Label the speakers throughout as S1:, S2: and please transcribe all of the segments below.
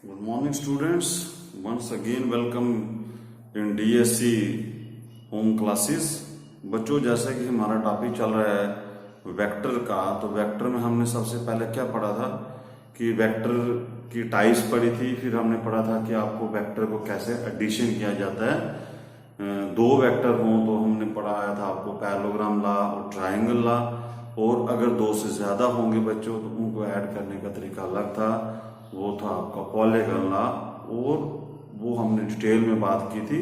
S1: Good morning, students. Once again, welcome in DSC home classes. बच्चों, जैसा कि हमारा टॉपिक चल रहा है वेक्टर का, तो वेक्टर में हमने सबसे पहले क्या पढ़ा था कि वेक्टर की टाइप्स पढ़ी थी। फिर हमने पढ़ा था कि आपको वेक्टर को कैसे एडिशन किया जाता है। दो वेक्टर हों तो हमने पढ़ाया था आपको पैरेललोग्राम लॉ और ट्रायंगल लॉ, और अगर दो से ज्यादा होंगे बच्चों तो उनको ऐड करने का तरीका अलग था, वो था आपका पॉलीगॉन लॉ, और वो हमने डिटेल में बात की थी।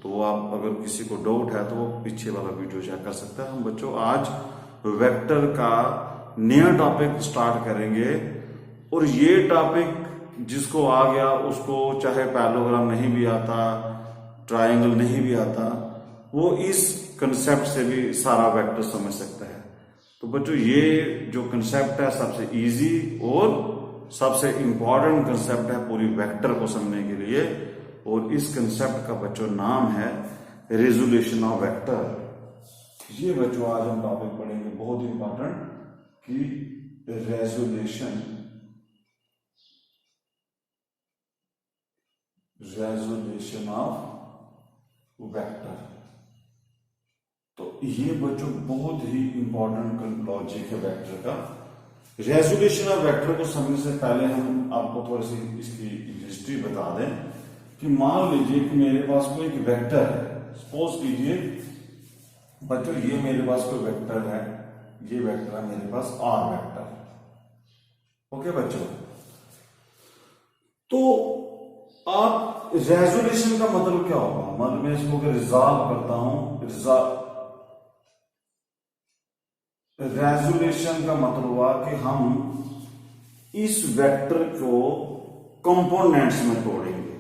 S1: तो आप अगर किसी को डाउट है तो वो पीछे वाला वीडियो चेक कर सकते हैं। हम बच्चों आज वेक्टर का नया टॉपिक स्टार्ट करेंगे, और ये टॉपिक जिसको आ गया उसको चाहे पैरेललोग्राम नहीं भी आता, ट्रायंगल नहीं भी आता, वो इस कंसेप्ट से भी सारा वेक्टर समझ सकता है। तो बच्चों, ये जो कंसेप्ट है सबसे इजी और सबसे इंपॉर्टेंट कंसेप्ट है पूरी वेक्टर को समझने के लिए, और इस कंसेप्ट का बच्चों नाम है रेजोल्यूशन ऑफ वेक्टर। ये बच्चों आज हम टॉपिक पढ़ेंगे बहुत इंपॉर्टेंट कि रेजोल्यूशन ऑफ वेक्टर। तो ये बच्चों बहुत ही इंपॉर्टेंट लॉजिक है वेक्टर का। रेजोल्यूशन ऑफ वेक्टर को समझने से पहले हम आपको थोड़ी सी इसकी हिस्ट्री बता दें कि मान लीजिए कि मेरे पास कोई एक वेक्टर है। सपोज कीजिए बच्चों, ये मेरे पास कोई वेक्टर है, ये वेक्टर है मेरे पास आर वेक्टर। ओके बच्चों, तो आप रेजोल्यूशन का मतलब क्या होगा? मतलब मैं इसको अगर रिजॉल्व करता हूं, रेजोल्यूशन का मतलब हुआ कि हम इस वेक्टर को कंपोनेंट्स में तोड़ेंगे,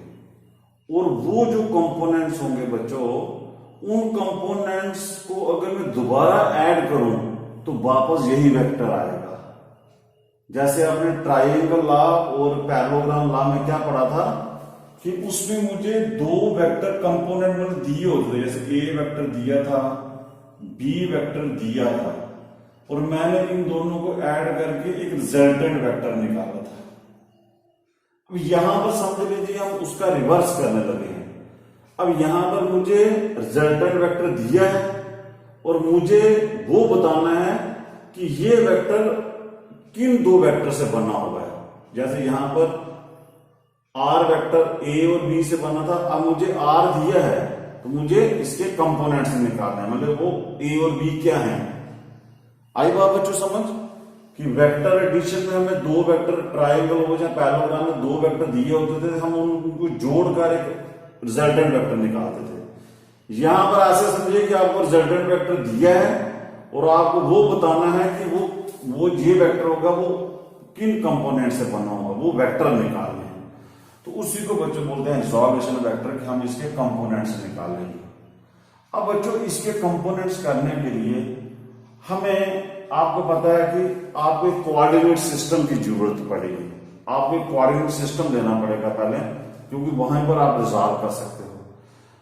S1: और वो जो कंपोनेंट्स होंगे बच्चों, उन कंपोनेंट्स को अगर मैं दोबारा ऐड करूं तो वापस यही वेक्टर आएगा। जैसे आपने ट्रायंगल लॉ और पैरेललोग्राम लॉ में क्या पढ़ा था कि उसमें मुझे दो वेक्टर कंपोनेंट मतलब दिए होते थे। जैसे ए वेक्टर दिया था, बी वेक्टर दिया था, और मैंने इन दोनों को ऐड करके एक रिजल्टेंट वेक्टर निकाला था। अब यहां पर समझ लीजिए हम उसका रिवर्स करने लगे हैं। अब यहां पर मुझे रिजल्टेंट वेक्टर दिया है, और मुझे वो बताना है कि ये वेक्टर किन दो वेक्टर से बना हुआ है। जैसे यहां पर आर वेक्टर ए और बी से बना था, अब मुझे आर दिया है तो मुझे इसके कंपोनेंट्स निकालना है, मतलब वो ए और बी क्या है। आई बात बच्चों समझ कि वेक्टर एडिशन में हमें दो वेक्टर ट्रायंगल हो जाए पैरेललोग्राम में दो वेक्टर दिए होते थे, हम उनको जोड़कर एक रिजल्टेंट वेक्टर निकालते थे। यहां पर ऐसे समझिए कि आपको रिजल्टेंट वेक्टर दिया है और आपको वो बताना है कि वो ये वेक्टर होगा वो किन कंपोनेंट से बना होगा, वो वेक्टर निकालने हैं। तो उसी को बच्चों बोलते हैं रिजोल्यूशन वेक्टर, कि हम इसके कंपोनेंट्स निकालेंगे। अब बच्चों, इसके कंपोनेंट्स करने के लिए हमें, आपको पता है कि आपको एक कोऑर्डिनेट सिस्टम की जरूरत पड़ेगी। आपको एक कोऑर्डिनेट सिस्टम देना पड़ेगा पहले, क्योंकि वहां पर आप रिजॉल्व कर सकते हो।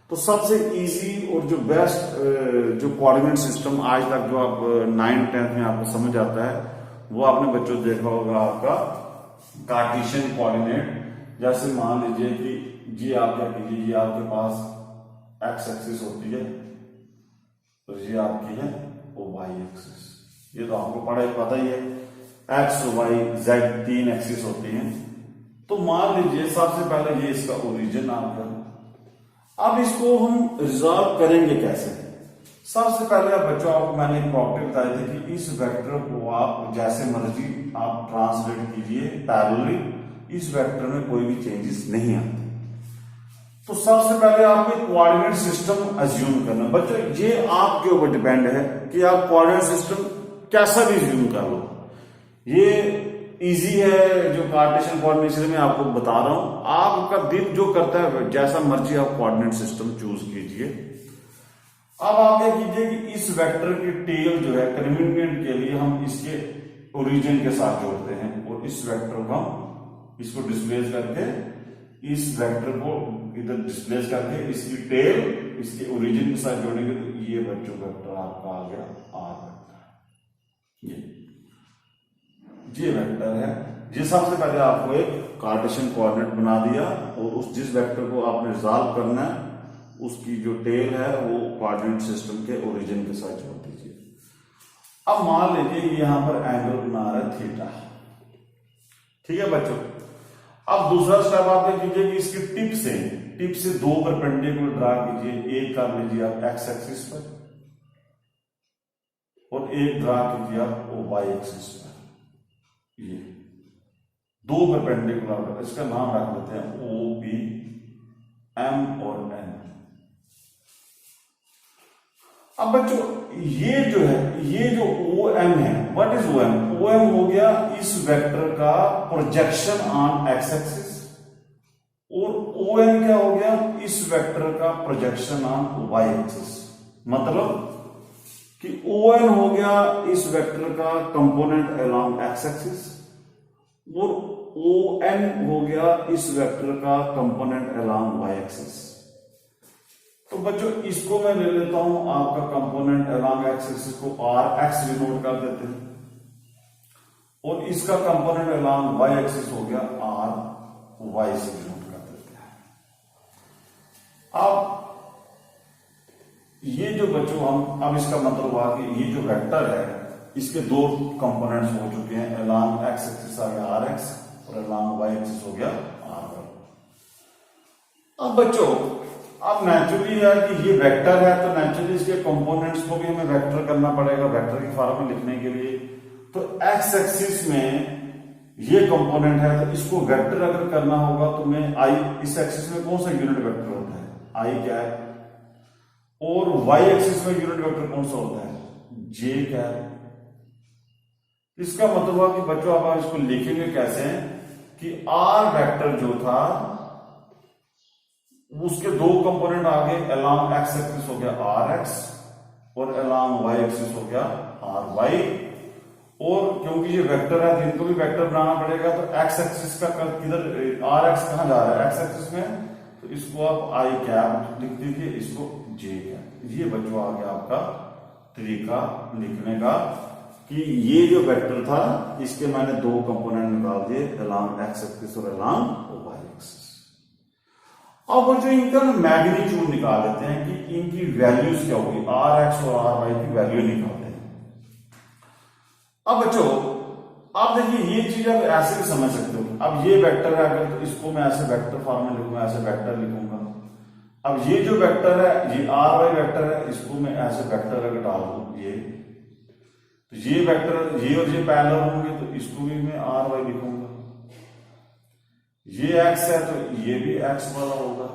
S1: तो सबसे इजी और जो बेस्ट जो कोऑर्डिनेट सिस्टम आज तक जो आप 9th-10th में आपको समझ आता है, वो आपने बच्चों देखा होगा आपका कार्टेशियन कोऑर्डिनेट। जैसे मान लीजिए कि ये आप क्या कीजिए, ये आपके पास एक्स एक्सिस होती है और ये आपकी है वो वाई एक्सिस। ये तो आपको पता ही है, एक्स वाई जेड 3 एक्सिस होती हैं। तो मान लीजिए सबसे पहले ये इसका ओरिजिन आपका। अब इसको हम रिजॉल्व करेंगे कैसे? सबसे पहले बच्चों आपको मैंने एक प्रॉपर्टी बताई थी कि इस वेक्टर को आप जैसे मर्जी आप ट्रांसलेट कीजिए पैरेलली, इस वेक्टर में कोई भी चेंजेस नहीं आते। तो सबसे पहले आपको एक कोऑर्डिनेट सिस्टम अज्यूम करना। बच्चों, ये आपके ऊपर डिपेंड है कि आप कोऑर्डिनेट सिस्टम कैसा भी अज्यूम कर लो। ये इजी है, जो कार्टेशियन कोऑर्डिनेशन में आपको बता रहा हूं। आपका दिल जो करता है जैसा मर्जी आप कोऑर्डिनेट सिस्टम चूज कीजिए। अब आप क्या कीजिए कि इस वेक्टर की टेल जो है कन्वीनियंट के लिए हम इसके ओरिजिन के साथ जोड़ते हैं, और इस वेक्टर को हम इसको डिस्प्लेस करके इस वेक्टर को इधर डिस्प्लेस करके इसकी टेल इसके ओरिजिन के साथ जोड़ेंगे, तो ये बच्चों वेक्टर आपका आ गया आर वेक्टर। ये वेक्टर है जिस सबसे पहले आपको एक कार्टेशियन कोऑर्डिनेट बना दिया और उस जिस वेक्टर को आपने रिजॉल्व करना है उसकी जो टेल है वो कोऑर्डिनेट सिस्टम के ओरिजिन के साथ जोड़ दीजिए। अब मान लीजिए यहां पर एंगल बना रहा है थीटा, ठीक है बच्चों। अब दूसरा स्टेप आप ये कीजिए कि इसकी टिप से दो परपेंडिकुलर ड्रा कीजिए। एक कर लीजिए आप एक्स एक्सिस पर और एक ड्रा कीजिए आप वाई एक्सिस पर। ये दो परपेंडिकुलर, इसका नाम रख देते हैं ओ पी एम और एन। अब बच्चों ये जो है, ये जो ओ एम है, what is O M? O M हो गया इस वेक्टर का प्रोजेक्शन ऑन एक्स एक्सिस, और ओ एन क्या हो गया? इस वेक्टर का प्रोजेक्शन ऑन वाई एक्सिस। मतलब कि ओ एन हो गया इस वेक्टर का कंपोनेंट अलोंग एक्स एक्सिस और ओ एन हो गया इस वेक्टर का कंपोनेंट अलोंग वाई एक्सिस। तो बच्चों इसको मैं ले लेता हूं आपका कंपोनेंट अलोंग एक्स एक्सिस को आर एक्स डिनोट कर देते हैं, और इसका कंपोनेंट अलोंग वाई एक्सिस हो गया आर वाई से डिनोट कर देते हैं। अब ये जो बच्चों हम, अब इसका मतलब हुआ कि ये जो वेक्टर है इसके दो कंपोनेंट्स हो चुके हैं, अलोंग एक्स एक्सिस आ गया आर एक्स और अलोंग वाई एक्सिस हो गया आर वाई। अब बच्चों अब नेचुरली है कि ये वेक्टर है तो नेचुरली इसके कंपोनेंट्स को भी हमें वेक्टर करना पड़ेगा वेक्टर की फॉर्म में लिखने के लिए। तो एक्स एक्सिस में ये कंपोनेंट है तो इसको वेक्टर अगर करना होगा तो मैं आई, इस एक्सिस में कौन सा यूनिट वेक्टर होता है? आई क्या है? और वाई एक्सिस में यूनिट वेक्टर कौन सा होता है? जे क्या है? इसका मतलब हुआ कि बच्चों अब आप इसको लिखेंगे कैसे कि आर वेक्टर जो था उसके दो कंपोनेंट आ गए, अलोंग एक्स एक्सिस हो गया आर एक्स और अलोंग वाई एक्सिस हो गया आर वाई। और क्योंकि ये वेक्टर है तो इनको भी वेक्टर बनाना पड़ेगा, तो एक्स एक्सिस का किधर, आर एक्स कहां जा रहा है? एक्स एक्सिस में, तो इसको आप आई कैप लिख दीजिए, इसको जे कैप। ये बच्चों आ गया आपका तरीका लिखने का कि ये जो वेक्टर था इसके मैंने दो कंपोनेंट निकाल दिए, अलोंग एक्स एक्सिस और अलोंग वाई एक्सिस। अब बच्चों इनका मैग्नीट्यूड निकाल लेते हैं कि इनकी वैल्यूज क्या होगी, आर एक्स और आर वाई की वैल्यू निकालते हैं। अब बच्चों आप देखिए ये चीज आप ऐसे भी समझ सकते हो। अब ये वेक्टर है अगर तो इसको मैं ऐसे वेक्टर फॉर्म में लिखूंगा, ऐसे वेक्टर लिखूंगा। अब ये जो वेक्टर है ये आर वाई वेक्टर है, इसको मैं ऐसे वेक्टर अगर डाल दूं ये, तो ये वेक्टर ये और ये पैरेलल होंगे तो इसको भी मैं आर वाई लिखूंगा। ये एक्स है तो ये भी एक्स वाला होगा।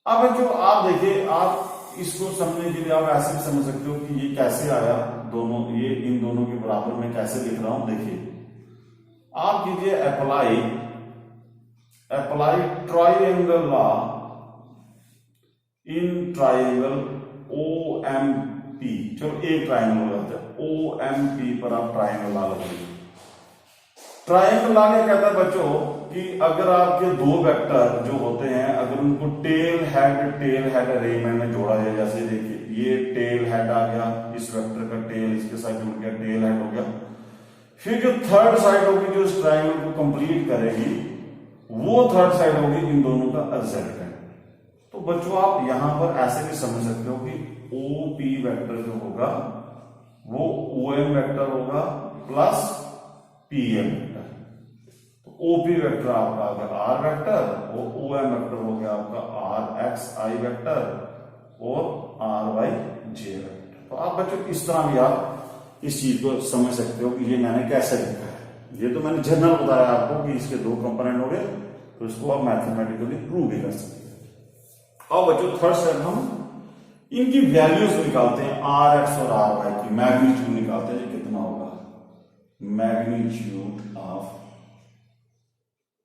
S1: अब जो आप देखिए, आप इसको समझने के लिए आप ऐसे भी समझ सकते हो कि ये कैसे आया, दोनों ये इन दोनों के बराबर में कैसे लिख रहा हूं। देखिए आप कीजिए apply triangle law in triangle O M P. चलो एक ट्राइंगल हो जाता है, ओ एम पी पर आप ट्राइंगल लॉ लगाइए। ट्राइंगल लॉ क्या कहता है बच्चों कि अगर आपके दो वेक्टर जो होते हैं अगर उनको टेल हेड अरेंजमेंट में जोड़ा जाए, जैसे देखिए ये टेल हेड आ गया, इस वेक्टर का टेल इसके साथ जुड़ गया, टेल हेड हो गया। फिर जो थर्ड साइड होगी जो इस ट्राइंगल को कंप्लीट करेगी वो थर्ड साइड होगी इन दोनों का रिजल्टेंट। तो बच्चों आप यहां पर ऐसे भी समझ सकते हो कि ओ पी वेक्टर जो होगा वो ओ एम वेक्टर होगा प्लस पी एम वेक्टर। तो ओपी वेक्टर आपका आ गया आर वेक्टर और ओ एम वेक्टर हो गया आपका आर एक्स आई वेक्टर और आर वाई जे वेक्टर। तो आप बच्चों इस तरह भी आप इस चीज को समझ सकते हो कि ये मैंने कैसे लिखा है। ये तो मैंने जनरल बताया आपको कि इसके दो कंपोनेंट हो गए, तो इसको आप मैथमेटिकली प्रूव भी कर सकते हैं। और बच्चों थर्ड स्टेप हम इनकी वैल्यूज निकालते हैं, आर एक्स और आर वाई की मैग्नीट्यूड निकालते हैं। कितना होगा magnitude of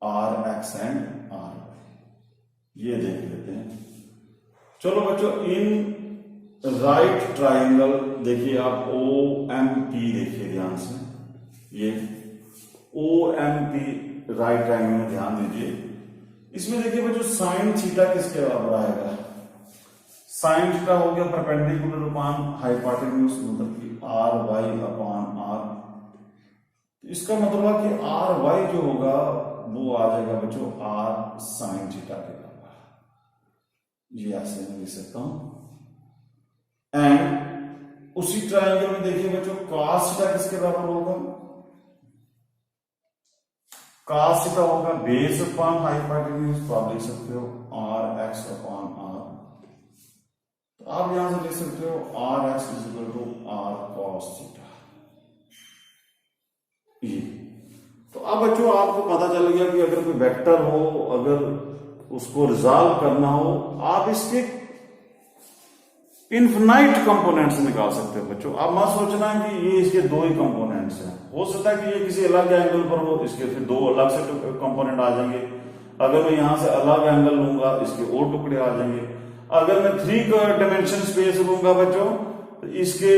S1: R X and R Y, ये देख लेते हैं। चलो बच्चों इन राइट ट्राइंगल देखिए आप ओ एम पी देखिए ध्यान से, ये O M P right triangle में ध्यान दीजिए। इसमें देखिए बच्चों साइन थीटा किसके बराबर आएगा? साइन थीटा हो गया परपेंडिकुलर अपॉन हाइपोटेन्यूज, मतलब कि आर वाई अपॉन आर। इसका मतलब है कि आर वाई जो होगा वो आ जाएगा बच्चों आर साइन थीटा के बराबर। ये ऐसे मैं लिख सकता हूं। एंड उसी ट्रायंगल में देखिए बच्चों कॉस थीटा किसके बराबर होगा? कॉस थीटा होगा बेस अपॉन हाइपोटेन्यूज, तो आप लिख सकते हो आर एक्स अपॉन आर। तो आप यहां से लिख सकते हो R X is equal to R cos theta. ये तो अब बच्चों आपको पता चल गया कि अगर कोई वेक्टर हो, अगर उसको रिजॉल्व करना हो, आप इसके इनफिनाइट कंपोनेंट्स निकाल सकते हो बच्चों। आप मत सोचना कि ये इसके दो ही कंपोनेंट्स हैं, हो सकता है कि ये किसी अलग एंगल पर हो, इसके फिर दो अलग से कंपोनेंट आ जाएंगे। अगर मैं यहां से अलग एंगल लूंगा इसके और टुकड़े आ जाएंगे। अगर मैं 3 डायमेंशन स्पेस लूंगा बच्चों तो इसके,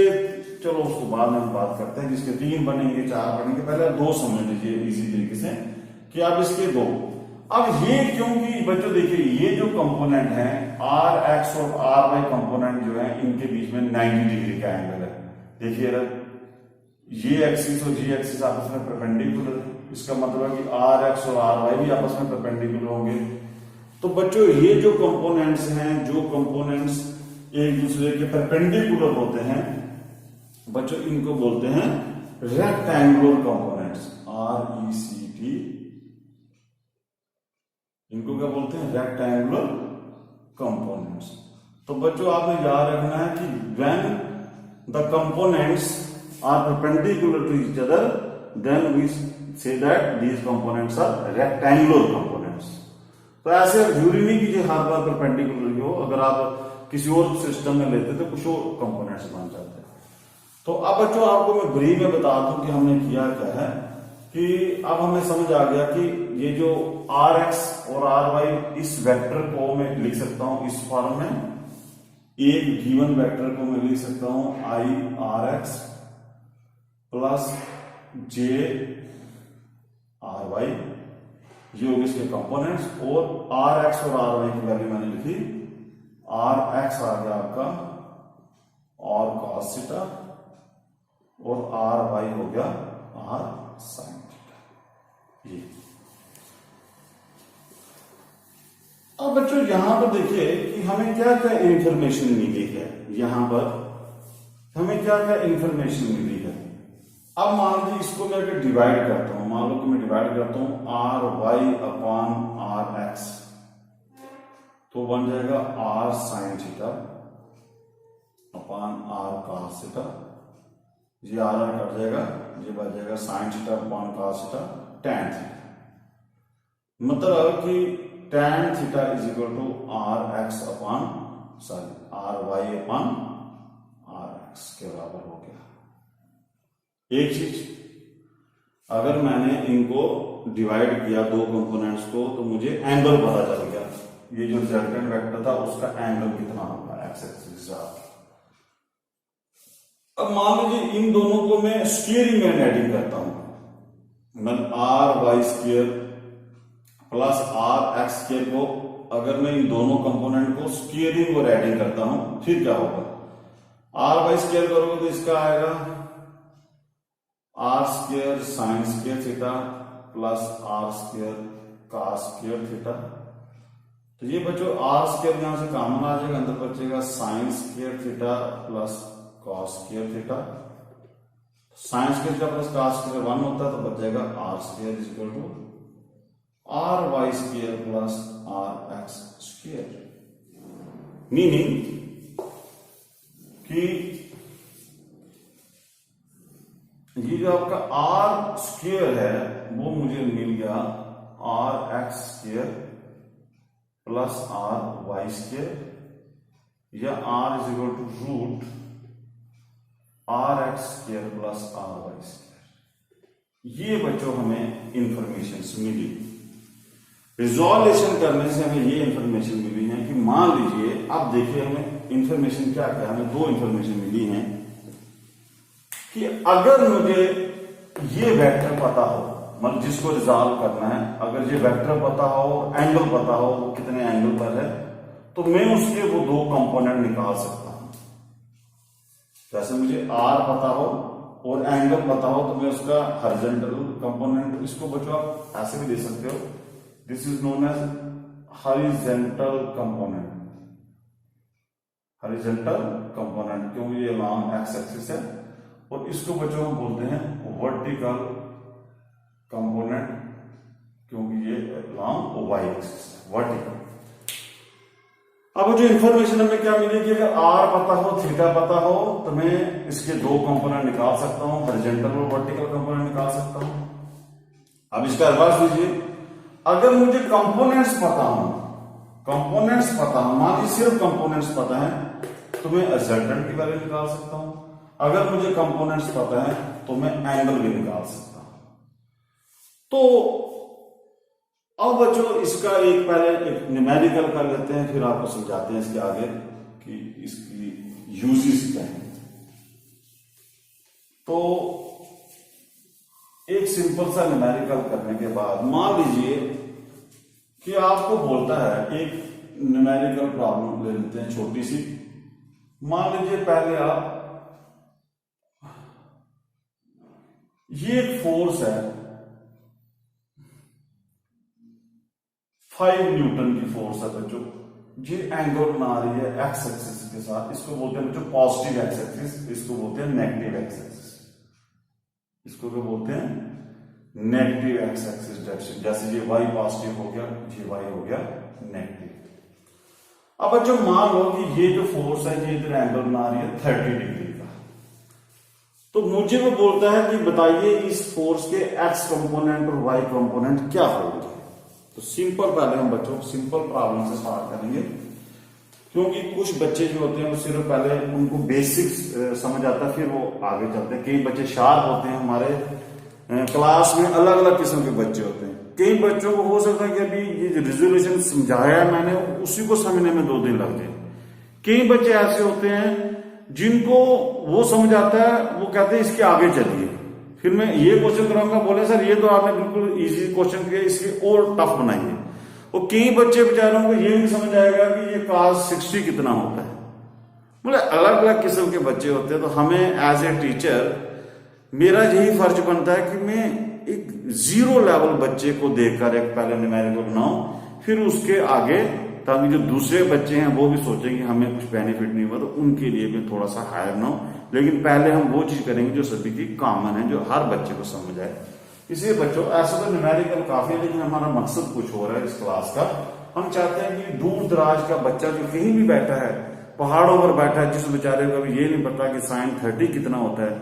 S1: चलो उसको बाद में हम बात करते हैं, जिसके 3 बनेंगे 4 बनेंगे, पहले 2 समझ लीजिए इजी तरीके से कि आप इसके 2। अब ये क्योंकि बच्चों देखिए ये जो कंपोनेंट है आर एक्स और आर वाई कंपोनेंट जो है इनके बीच में 90 डिग्री का एंगल है। देखिए ये एक्सिस और जी एक्सिस आपस में परपेंडिकुलर है, इसका मतलब है कि आर एक्स और आर वाई भी आपस में परपेंडिकुलर होंगे। तो बच्चों ये जो कंपोनेंट्स हैं, जो कंपोनेंट्स एक दूसरे के परपेंडिकुलर होते हैं बच्चों, इनको बोलते हैं रेक्टेंगुलर कंपोनेंट्स, RECT। इनको क्या बोलते हैं? Rectangular components. तो बच्चों आपने याद रखना है कि when the components are perpendicular to each other then we say that these components are rectangular components. तो ऐसे जरूरी नहीं कि हर बार परपेंडिकुलर ही हो, अगर आप किसी और सिस्टम में लेते तो कुछ और कंपोनेंट्स बन जाते हैं। तो अब बच्चों आपको मैं ब्रीफ में बता दूं कि हमने किया क्या है, कि अब हमें समझ आ गया कि ये जो आर एक्स और आर वाई, इस वेक्टर को मैं लिख सकता हूं इस फॉर्म में। एक गिवन वेक्टर को मैं लिख सकता हूं I R X plus J R Y, ये होंगे इसके कंपोनेंट्स। और आर एक्स और आर वाई की वैल्यू मैंने लिखी, आर एक्स आ गया आपका और कॉस थीटा और आर वाई हो गया आर साइन थीटा। ये अब बच्चों यहां पर देखिए कि हमें क्या क्या इंफॉर्मेशन मिली है। यहां पर हमें क्या क्या इंफॉर्मेशन मिली है। अब मान लीजिए इसको मैं अगर डिवाइड करता हूं, मान लो कि मैं डिवाइड करता हूं R Y upon R X, तो बन जाएगा R sine theta upon R cos theta. ये आर कट जाएगा, ये बच जाएगा sine theta upon cos theta tan theta. मतलब कि tan theta is equal to R X upon sorry R Y upon R X के बराबर हो गया। एक चीज, अगर मैंने इनको डिवाइड किया दो कंपोनेंट्स को तो मुझे एंगल पता चल गया। ये जो रिजल्टेंट वेक्टर था उसका एंगल कितना होगा एक्स एक्सिस के साथ। अब मान लीजिए इन दोनों को मैं स्क्वायरिंग में एडिंग करता हूं, मैं R Y square plus R x square को, अगर मैं इन दोनों कंपोनेंट को स्क्वायरिंग और एडिंग करता हूं फिर क्या होगा? आर वाई स्क्वायर करोगे तो इसका आएगा R square sine square theta plus R square cos square theta. तो ये बच्चों आर स्क्वायर यहां से कॉमन आ जाएगा, अंदर बचेगा sine square theta plus cos square theta. Sine square theta plus cos square 1 होता है, तो बच जाएगा R square is equal to R Y square plus R x square. Meaning कि ये जो आपका आर स्क्वायर है वो मुझे मिल गया R x square plus R Y square, या R is equal to root R x square plus R Y square. ये बच्चों हमें इंफॉर्मेशन मिली। रिजोल्यूशन करने से हमें ये इंफॉर्मेशन मिली है कि मान लीजिए, अब देखिए हमें इंफॉर्मेशन क्या क्या, हमें दो इंफॉर्मेशन मिली है कि अगर मुझे ये वेक्टर पता हो, मतलब जिसको रिजॉल्व करना है, अगर ये वेक्टर पता हो, एंगल पता हो वो कितने एंगल पर है, तो मैं उसके वो दो कंपोनेंट निकाल सकता हूं। जैसे मुझे आर पता हो और एंगल पता हो तो मैं उसका हॉरिजॉन्टल कंपोनेंट, इसको बच्चों आप ऐसे भी दे सकते हो, this is known as horizontal component, horizontal component क्योंकि ये लॉन्ग एक्स एक्सिस है, और इसको बच्चों हम बोलते हैं वर्टिकल कंपोनेंट क्योंकि ये लॉन्ग वाई एक्सिस है, वर्टिकल। अब जो इंफॉर्मेशन हमें क्या मिलेगी, अगर आर पता हो, थीटा पता हो, तो मैं इसके दो कंपोनेंट निकाल सकता हूं, हॉरिजॉन्टल और वर्टिकल कंपोनेंट निकाल सकता हूं। अब इसका एडवांस लीजिए, अगर मुझे कंपोनेंट्स पता हो, कंपोनेंट्स पता हो, मान लीजिए सिर्फ कंपोनेंट्स पता है, तो मैं रिजल्टेंट की वैल्यू निकाल सकता हूं। अगर मुझे कंपोनेंट्स पता है तो मैं एंगल भी निकाल सकता हूं। तो अब बच्चों इसका एक पहले एक न्यूमेरिकल कर लेते हैं, फिर आपको समझाते हैं इसके आगे कि इसकी यूजेस क्या है। तो एक सिंपल सा न्यूमेरिकल करने के बाद मान लीजिए कि आपको बोलता है, एक न्यूमेरिकल प्रॉब्लम ले लेते हैं छोटी सी। मान लीजिए पहले आप, ये एक फोर्स है 5 न्यूटन की फोर्स है बच्चों, ये एंगल बना रही है एक्स एक्सिस के साथ, इसको बोलते हैं बच्चों पॉजिटिव एक्स एक्सिस, इसको बोलते हैं नेगेटिव एक्स एक्सिस, इसको क्या बोलते हैं नेगेटिव एक्स एक्सिस डायरेक्शन। जैसे ये वाई पॉजिटिव हो गया, ये वाई हो गया नेगेटिव। अब बच्चों मान लो कि ये जो फोर्स है ये इधर एंगल बना रही है 30 डिग्री का, तो मुझे वो बोलता है कि बताइए इस फोर्स के एक्स कंपोनेंट और वाई कंपोनेंट क्या होंगे। तो सिंपल पहले हम बच्चों सिंपल प्रॉब्लम से स्टार्ट करेंगे, क्योंकि कुछ बच्चे जो होते हैं वो सिर्फ पहले उनको बेसिक्स समझ आता है, फिर वो आगे चलते हैं। कई बच्चे शार्प होते हैं, हमारे क्लास में अलग अलग किस्म के बच्चे होते हैं। कई बच्चों को हो सकता है कि अभी ये रिजोल्यूशन समझाया मैंने उसी को समझने में 2 दिन लग जाए। कई बच्चे ऐसे होते हैं जिनको वो समझ आता है, वो कहते हैं इसके आगे चलिए, फिर मैं ये क्वेश्चन कराऊंगा, बोले सर ये तो आपने बिल्कुल इजी क्वेश्चन किया, इसके और टफ बनाइए। और कई बच्चे बेचारों को ये नहीं समझ आएगा कि ये cos 60 कितना होता है। मतलब अलग अलग किस्म के बच्चे होते हैं। तो हमें एज ए टीचर मेरा यही फर्ज बनता है कि मैं एक 0 लेवल बच्चे को देखकर एक पहले न्यूमेरिकल बनाऊं, फिर उसके आगे, ताकि जो दूसरे बच्चे हैं वो भी सोचें कि हमें कुछ बेनिफिट नहीं हुआ, तो उनके लिए भी थोड़ा सा हायर ना हो। लेकिन पहले हम वो चीज करेंगे जो सभी की कॉमन है, जो हर बच्चे को समझ आए। इसलिए बच्चों ऐसा तो न्यूमेरिकल काफी है, लेकिन हमारा मकसद कुछ हो रहा है इस क्लास का। हम चाहते हैं कि दूर दराज का बच्चा जो कहीं भी बैठा है, पहाड़ों पर बैठा है, जिस बेचारे को अभी ये नहीं पता कि sin 30 कितना होता है,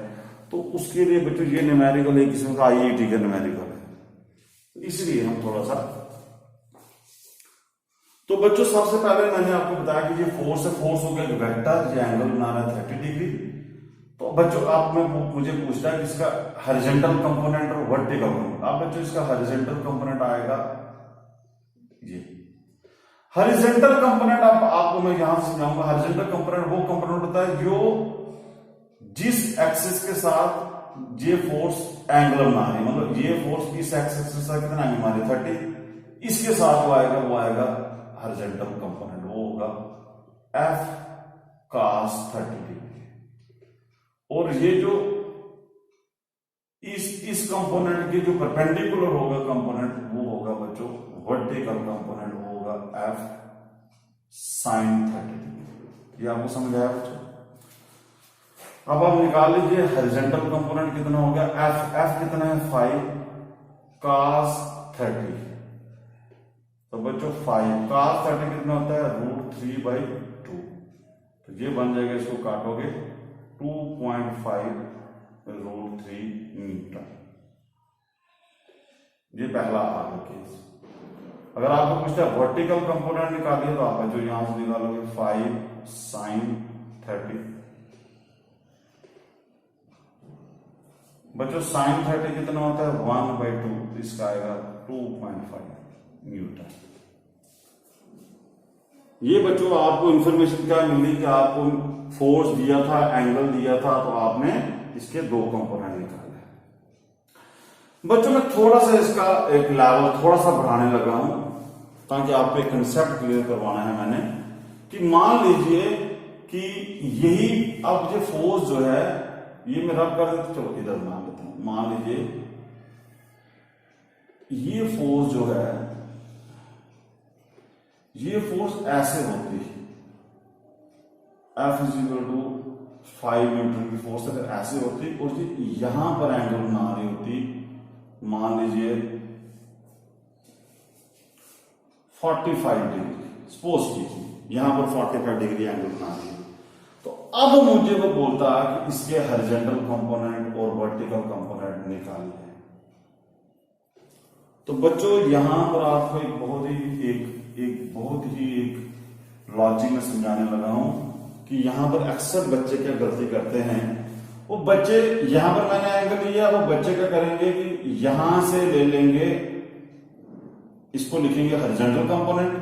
S1: तो उसके लिए बच्चों ये न्यूमेरिकल एक किस्म का IIT का न्यूमेरिकल है। इसलिए हम थोड़ा सा, तो बच्चों सबसे पहले मैंने आपको बताया कि ये फोर्स है, फोर्स हो गया वेक्टर, ये एंगल बना रहा है 30 डिग्री। तो बच्चों आप में मुझे पूछता है कि इसका हॉरिजॉन्टल कंपोनेंट और वर्टिकल कंपोनेंट। अब बच्चों इसका हॉरिजॉन्टल कंपोनेंट आएगा ये हॉरिजॉन्टल कंपोनेंट। आपको मैं यहां से समझाऊंगा। हॉरिजॉन्टल कंपोनेंट वो कंपोनेंट होता है जो जिस एक्सिस के साथ ये फोर्स एंगल बना रही है, मतलब ये फोर्स इस एक्सिस के साथ कितना एंगल बना रही है 30, इसके साथ वो आएगा हॉरिजॉन्टल कंपोनेंट, वो होगा F cos 30 डिग्री। और ये जो इस कंपोनेंट के जो परपेंडिकुलर होगा कंपोनेंट, वो होगा बच्चों वर्टिकल कंपोनेंट, वो होगा F sin 30 डिग्री। ये आपको समझ आया बच्चों? अब आप निकाल लीजिए हॉरिजॉन्टल कंपोनेंट कितना हो गया, F कितना है 5 cos 30। तो बच्चों 5 cos 30 कितना होता है √3/2। तो ये बन जाएगा, इसको काटोगे 2.5 √3 न्यूटन। ये पहला आ गया केस। अगर आपको पूछता है वर्टिकल कंपोनेंट निकालिए, तो आप जो यहां से निकालोगे 5 sin 30। बच्चों sin 30 कितना होता है 1/2, इसका आएगा 2.5 न्यूटन। ये बच्चों आपको इंफॉर्मेशन क्या मिली कि आपको फोर्स दिया था, एंगल दिया था, तो आपने इसके 2 कंपोनेंट निकाले। बच्चों मैं थोड़ा सा इसका एक लेवल थोड़ा सा बढ़ाने लगा हूं, ताकि आपको एक कंसेप्ट क्लियर करवाना है मैंने, कि मान लीजिए कि यही अब ये फोर्स जो है ये मैं रब कर देता, चलो इधर मान लेता हूं। मान लीजिए ये फोर्स जो है, ये फोर्स ऐसे होती है, F = 5 न्यूटन की फोर्स अगर ऐसे होती और यहां पर एंगल बना रही होती, मान लीजिए 45 डिग्री, सपोज कीजिए यहां पर 45 डिग्री एंगल बना रही है, तो अब मुझे वो बोलता है कि इसके हॉरिजॉन्टल कंपोनेंट और वर्टिकल कंपोनेंट निकालिए। तो बच्चों यहां पर आपको एक बहुत ही एक लॉजिक में समझाने लगा हूं कि यहां पर अक्सर बच्चे क्या गलती करते हैं। वो बच्चे यहां पर मैंने एंगल लिया, वो बच्चे क्या करेंगे कि यहां से ले लेंगे, इसको लिखेंगे horizontal component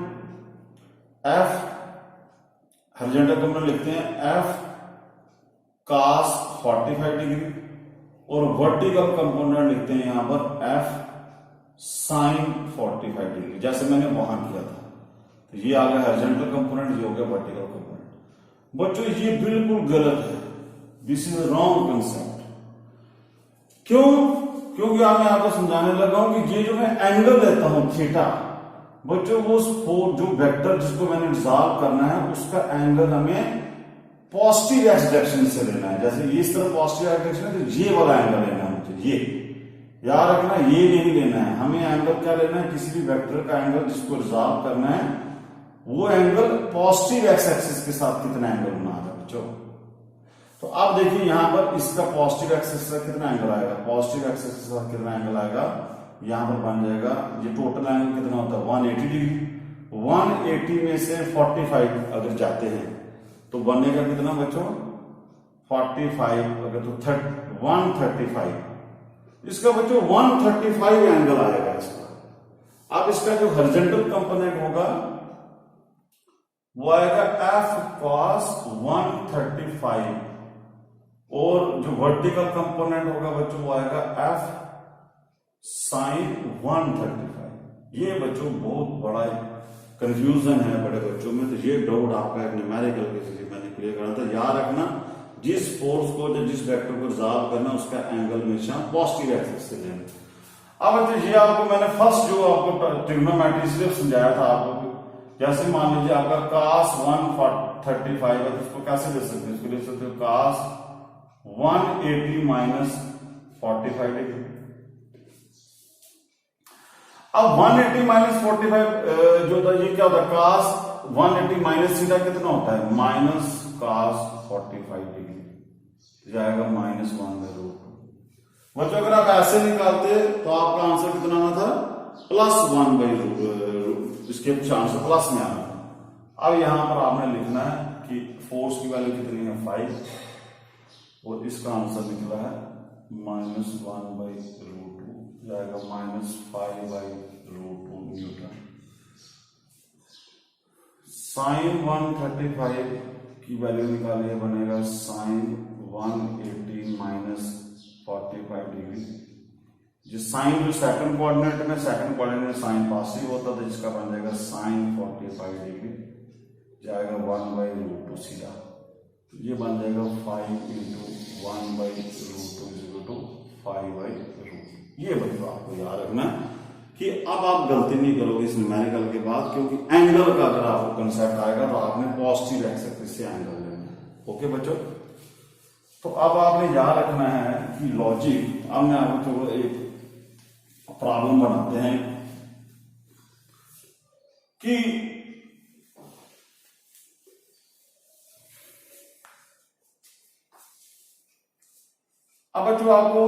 S1: F, horizontal component लिखते हैं F cos 45 डिग्री, और वर्टिकल कंपोनेंट लिखते हैं यहां पर F sin 45 डिग्री, जैसे मैंने वहां किया था। तो ये आ गया हॉरिजॉन्टल कंपोनेंट, ये हो गया वर्टिकल कंपोनेंट। बच्चों ये बिल्कुल गलत है, दिस इज रॉन्ग कंसेप्ट। क्यों? क्योंकि आज मैं आपको समझाने लगा हूं कि ये जो मैं एंगल लेता हूं थीटा, बच्चों वो जो वेक्टर जिसको मैंने डिसॉल्व करना है उसका एंगल हमें पॉजिटिव एक्स डायरेक्शन से लेना है। जैसे इस तरह पॉजिटिव एक्स डायरेक्शन है तो ये वाला एंगल लेना है मुझे, ये याद रखना, ये नहीं लेना है हमें। एंगल क्या लेना है? किसी भी वेक्टर का एंगल जिसको रिजॉल्व करना है वो एंगल पॉजिटिव एक्स एक्सिस के साथ कितना एंगल बना रहा है बच्चों। तो आप देखिए यहां पर इसका पॉजिटिव एक्सिस का कितना एंगल आएगा, पॉजिटिव एक्सिस के साथ कितना एंगल आएगा, यहां पर बन जाएगा, ये टोटल एंगल कितना होता है 180 डिग्री। 180 में से 45 अगर जाते हैं तो बनेगा कितना बच्चों 45, अगर तो 135, इसका बच्चों 135 एंगल आएगा इसका। अब इसका जो हॉरिजॉन्टल कंपोनेंट होगा वो आएगा F cos 135, और जो वर्टिकल कंपोनेंट होगा बच्चों वो आएगा F sin 135। ये बच्चों बहुत बड़ा कंफ्यूजन है बड़े बच्चों में, तो ये डाउट आपका एक न्यूमेरिकल के जरिए मैंने क्लियर करा था। याद रखना जिस फोर्स को या जिस वेक्टर को रिजॉल्व करना उसका एंगल हमेशा पॉजिटिव एक्सिस से लेना। अब बच्चों ये आपको मैंने फर्स्ट जो आपको ट्रिग्नोमेट्री सिर्फ समझाया था आपको, जैसे मान लीजिए आपका cos 135 है तो इसको कैसे ले सकते हैं, इसको ले सकते हो cos 180 माइनस 45 डिग्री। अब 180 माइनस 45 जो था ये क्या होता है, cos 180 माइनस थीटा कितना होता है, माइनस cos 45 डिग्री, जाएगा -1/√2। बच्चों अगर आप ऐसे निकालते तो आपका आंसर कितना आना था, +1/√2, इसके आंसर प्लस में आना। अब यहां पर आपने लिखना है कि फोर्स की वैल्यू कितनी है 5, और इसका आंसर निकला है -1/√2, जाएगा -5/√2 न्यूटन। sin 135 की वैल्यू निकालिए, बनेगा sin 180 माइनस 45 डिग्री। जो साइन जो सेकंड कोऑर्डिनेट में, सेकंड कोऑर्डिनेट में साइन पॉजिटिव होता था, जिसका बन जाएगा sin 45 डिग्री, जाएगा 1/√2 सीधा। ये बन जाएगा 5 × 1/√2 = 5/√2। ये बच्चों आपको याद रखना कि अब आप गलती नहीं करोगे इस न्यूमेरिकल के बाद, क्योंकि एंगल का अगर आपको कंसेप्ट आएगा तो आपने पॉजिटिव एक्स एक्सिस से एंगल लेना है। ओके बच्चों, तो अब आपने याद रखना है कि लॉजिक, अब मैं आपको थोड़ा एक प्रॉब्लम बनाते हैं कि अब बच्चों आपको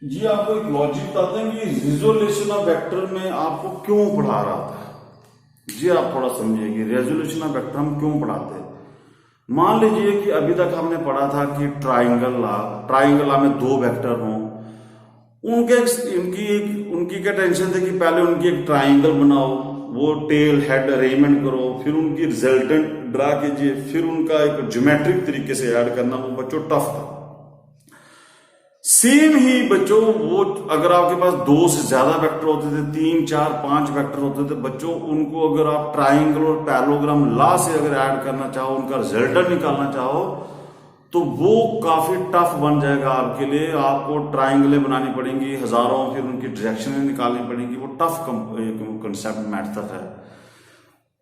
S1: एक लॉजिक बताते हैं कि रिजोल्यूशन ऑफ वेक्टर में आपको क्यों पढ़ा रहा था। जी आप थोड़ा समझिए कि रेजोल्यूशन ऑफ वेक्टर हम क्यों पढ़ाते हैं। मान लीजिए कि अभी तक हमने पढ़ा था कि ट्राइंगल ला में दो वेक्टर हों, उनकी क्या टेंशन थी कि पहले उनकी एक ट्राइंगल बनाओ, वो टेल हेड अरेंजमेंट करो, फिर उनकी रिजल्टेंट ड्रा कीजिए, फिर उनका एक ज्योमेट्रिक तरीके से ऐड करना, वो बच्चों टफ था। सेम ही बच्चों वो अगर आपके पास दो से ज्यादा वेक्टर होते थे, 3, 4, 5 वेक्टर होते थे बच्चों, उनको अगर आप ट्राइंगल और पैरेललोग्राम लॉ से अगर ऐड करना चाहो, उनका रिजल्टेंट निकालना चाहो, तो वो काफी टफ बन जाएगा आपके लिए। आपको ट्राइंगलें बनानी पड़ेंगी हजारों, फिर उनकी डायरेक्शन निकालनी पड़ेंगी। वो टफ कंसेप्ट मेथड है।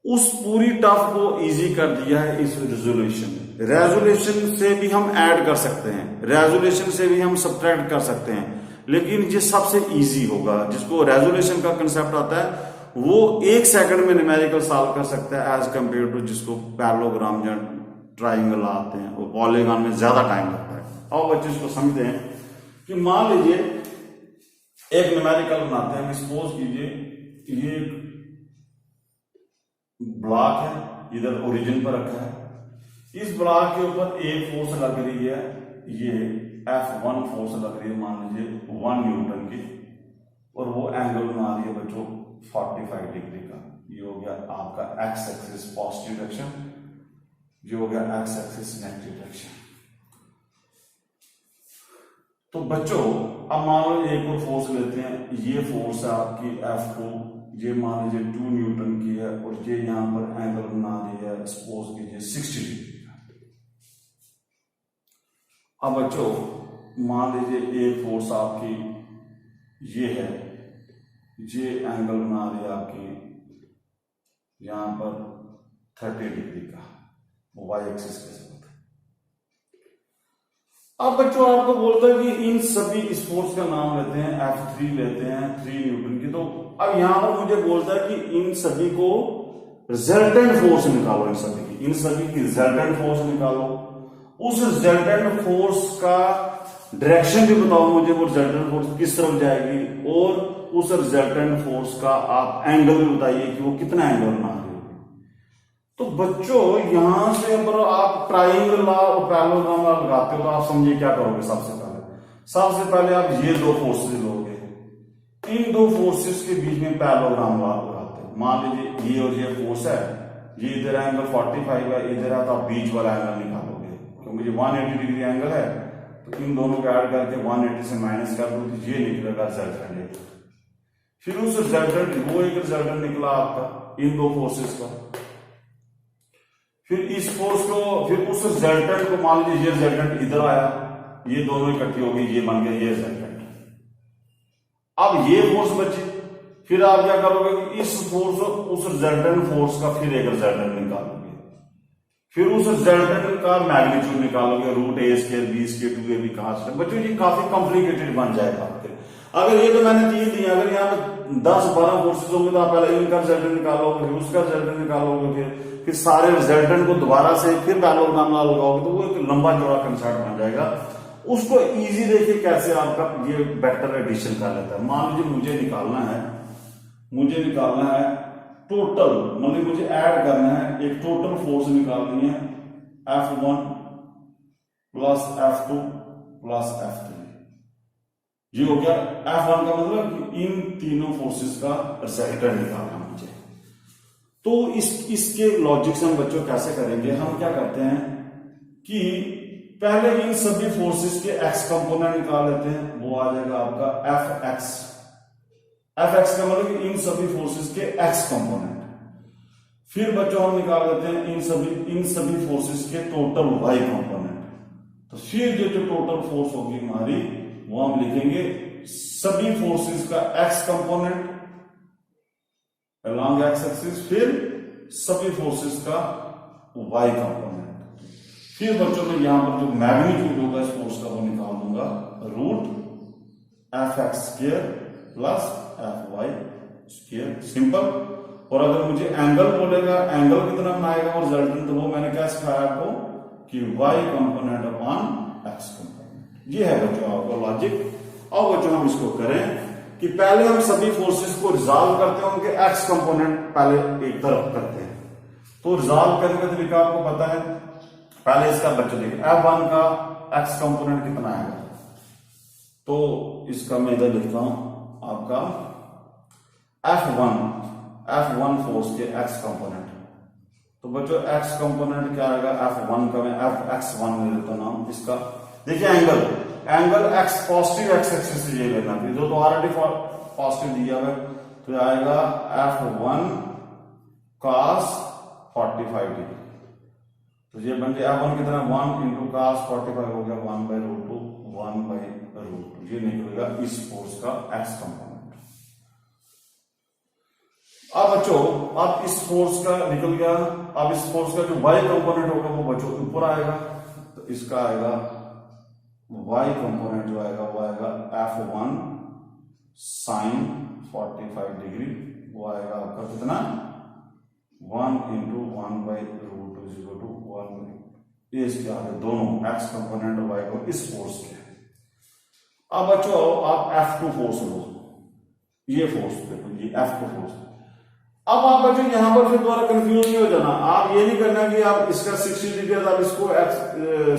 S1: उस पूरी टफ को इजी कर दिया है इस रेजोल्यूशन। रेजोल्यूशन से भी हम ऐड कर सकते हैं, रेजोल्यूशन से भी हम सब्ट्रैक्ट कर सकते हैं, लेकिन ये सबसे इजी होगा। जिसको रेजोल्यूशन का कंसेप्ट आता है वो 1 सेकंड में न्यूमेरिकल सॉल्व कर सकता है, एज कंपेयर टू जिसको पैरेललोग्राम या ट्राइंगल आते हैं, वो पॉलीगॉन में ज्यादा टाइम लगता है। और बच्चे इसको समझते हैं कि मान लीजिए एक न्यूमेरिकल बनाते हैं। सपोज कीजिए ये ब्लॉक है, इधर ओरिजिन पर रखा है। इस ब्लॉक के ऊपर एक फोर्स लग रही है, ये F1 फोर्स लग रही है, मान लीजिए 1 न्यूटन की, और वो एंगल बना रही है बच्चों 45 डिग्री का। ये हो गया आपका एक्स एक्सिस पॉजिटिव डायरेक्शन, ये हो गया एक्स एक्सिस नेगेटिव डायरेक्शन। तो बच्चों अब मान लो एक और फोर्स लेते हैं। ये फोर्स है आपकी F2, ये मान लीजिए 2 न्यूटन की है, और ये यहां पर एंगल बना रही है सपोज कीजिए 60 डिग्री का। अब बच्चों मान लीजिए एक फोर्स आपकी ये है, ये एंगल बना रही है आपकी यहां पर 30 डिग्री का, वाई एक्सिस के साथ। अब बच्चों आपको बोलता है कि इन सभी इस फोर्स का नाम लेते हैं F3 लेते हैं 3 न्यूटन की। तो अब यहां पर मुझे बोलता है कि इन सभी को रिजल्टेंट फोर्स निकालो, इन सभी की रिजल्टेंट फोर्स निकालो। उस रिजल्टेंट फोर्स का डायरेक्शन भी बताओ मुझे, वो रिजल्टेंट फोर्स किस तरफ जाएगी, और उस रिजल्टेंट फोर्स का आप एंगल भी बताइए कि वो कितना एंगल बना रही होगी। तो बच्चों यहां से अगर आप ट्राइंगल लॉ और पैरेललोग्राम लॉ लगाते हो तो आप समझिए क्या करोगे। सबसे पहले आप ये दो फोर्सेस लोगे, इन दो फोर्सेस के बीच में पैरेललोग्राम लॉ लगाते हैं। मान लीजिए ये और ये फोर्स है, ये इधर एंगल 45 है, इधर है, तो आप बीच वाला एंगल निकालोगे, क्योंकि ये 180 डिग्री एंगल है, तो इन दोनों को ऐड करके 180 से माइनस कर दो, तो ये निकलेगा रिजल्टेंट। फिर उस रिजल्टेंट, वो एक रिजल्टेंट निकला आपका इन दो फोर्सेस का। फिर इस फोर्स को, फिर उस रिजल्टेंट को मान लीजिए ये रिजल्टेंट इधर आया, ये दोनों इकट्ठी हो गई, ये बन गया ये रिजल्टेंट। अब ये फोर्स बची, फिर आप क्या करोगे कि इस फोर्स, उस रिजल्टेंट फोर्स का फिर एक रिजल्टेंट निकालोगे, फिर उस रिजल्टेंट का मैग्नीट्यूड निकालोगे, रूट ए स्क्वायर बी स्क्वायर 2ab कहां से। बच्चों ये काफी कॉम्प्लिकेटेड बन जाएगा आपके। अगर ये तो मैंने 3 दिया, अगर यहाँ पे 10-12 फोर्सेस होंगे तो आप पहले इनका रिजल्टेंट निकालोगे, फिर उसका रिजल्टेंट निकालोगे, फिर सारे रिजल्टेंट को दोबारा से फिर पैरेललोग्राम लॉ लगाओगे, तो वो एक लंबा चौड़ा कंसेप्ट बन जाएगा। उसको इजी देखिए कैसे आपका ये वेक्टर एडिशन कर लेता है। मान लीजिए मुझे निकालना है टोटल, मतलब मुझे ऐड करना है, एक टोटल फोर्स निकालनी है F1 plus F2 plus F3। ये हो गया F1 का मतलब कि इन तीनों फोर्सेस का रिजल्टेंट निकालना मुझे। तो इसके लॉजिक से हम बच्चों कैसे करेंगे, हम क्या करते हैं कि पहले इन सभी फोर्सेस के x कंपोनेंट निकाल लेते हैं, वो आ जाएगा आपका Fx का मतलब कि इन सभी फोर्सेस के x कंपोनेंट। फिर बच्चों हम निकाल लेते हैं इन सभी फोर्सेस के टोटल y कंपोनेंट। तो फिर जो टोटल फोर्स होगी हमारी, वो हम लिखेंगे सभी फोर्सेस का x component along x axis, फिर सभी फोर्सेस का y कंपोनेंट। फिर बच्चों में यहां पर जो मैग्नीट्यूड होगा इस फोर्स का वो निकाल दूंगा, root Fx square plus Fy square, simple. और अगर मुझे एंगल बोलेगा, एंगल कितना बनाएगा वो रिजल्टेंट, तो वो मैंने क्या सिखाया आपको कि y component upon x component. ये है बच्चों आपका लॉजिक। और बच्चों हम इसको करें कि पहले हम सभी फोर्सेस को रिजॉल्व करते हैं, उनके x कंपोनेंट पहले एक तरफ करते हैं। तो रिजॉल्व करने का तरीका आपको पता है। पहले इसका बच्चों देखिए F1 का x कंपोनेंट कितना आएगा, तो इसका मैं इधर लिखता हूं आपका F1 फोर्स के x कंपोनेंट। तो बच्चों x कंपोनेंट क्या आएगा, F1 का मैं Fx1 ले लेता हूं नाम इसका। देखिए angle x positive x axis से ये लेना, जो तो ऑलरेडी पॉजिटिव दिया हुआ है, तो आएगा F1 cos 45 डिग्री। तो ये बन गया F1 कितना 1 इंटू cos 45 हो गया 1/√2 1/√2। ये निकलेगा इस फोर्स का x कंपोनेंट। अब बच्चों अब इस फोर्स का निकल गया। अब इस फोर्स का जो y कंपोनेंट होगा वो बच्चों ऊपर आएगा, तो इसका आएगा y कंपोनेंट जो आएगा वो आएगा F1 sin 45 डिग्री, वो आएगा आपका कितना 1 इंटू 1/√2 1। ये इसके आगे दोनों x कंपोनेंट और y को इस फोर्स के। अब बच्चों आप F2 फोर्स लो, ये फोर्स देखो ये F2 फोर्स। अब आप बच्चों यहां पर फिर दोबारा कंफ्यूज नहीं हो जाना। आप ये नहीं करना कि आप इसका 60 डिग्री आप इसको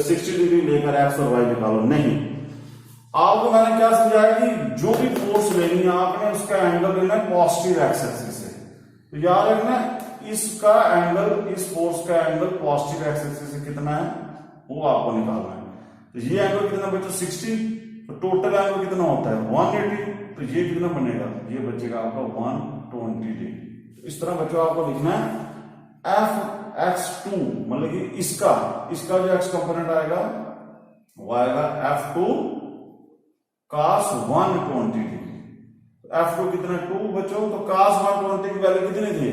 S1: 60 डिग्री लेकर x और y निकालो, नहीं। आपको मैंने क्या समझाया कि जो भी फोर्स लेनी है आपने उसका एंगल लेना है पॉजिटिव एक्स एक्सिस से। तो याद रखना इसका एंगल, इस फोर्स का एंगल पॉजिटिव एक्स एक्सिस से कितना है वो आपको निकालना है। तो ये एंगल कितना बच्चों 60, तो टोटल एंगल कितना होता है 180, तो ये कितना बनेगा, ये बचेगा आपका 120 डिग्री। तो इस तरह बच्चों आपको लिखना है Fx2, मतलब कि इसका जो x कंपोनेंट आएगा वो आएगा F2 cos 120 डिग्री। F2 कितना 2 बच्चों, तो cos 120 की वैल्यू कितनी थी,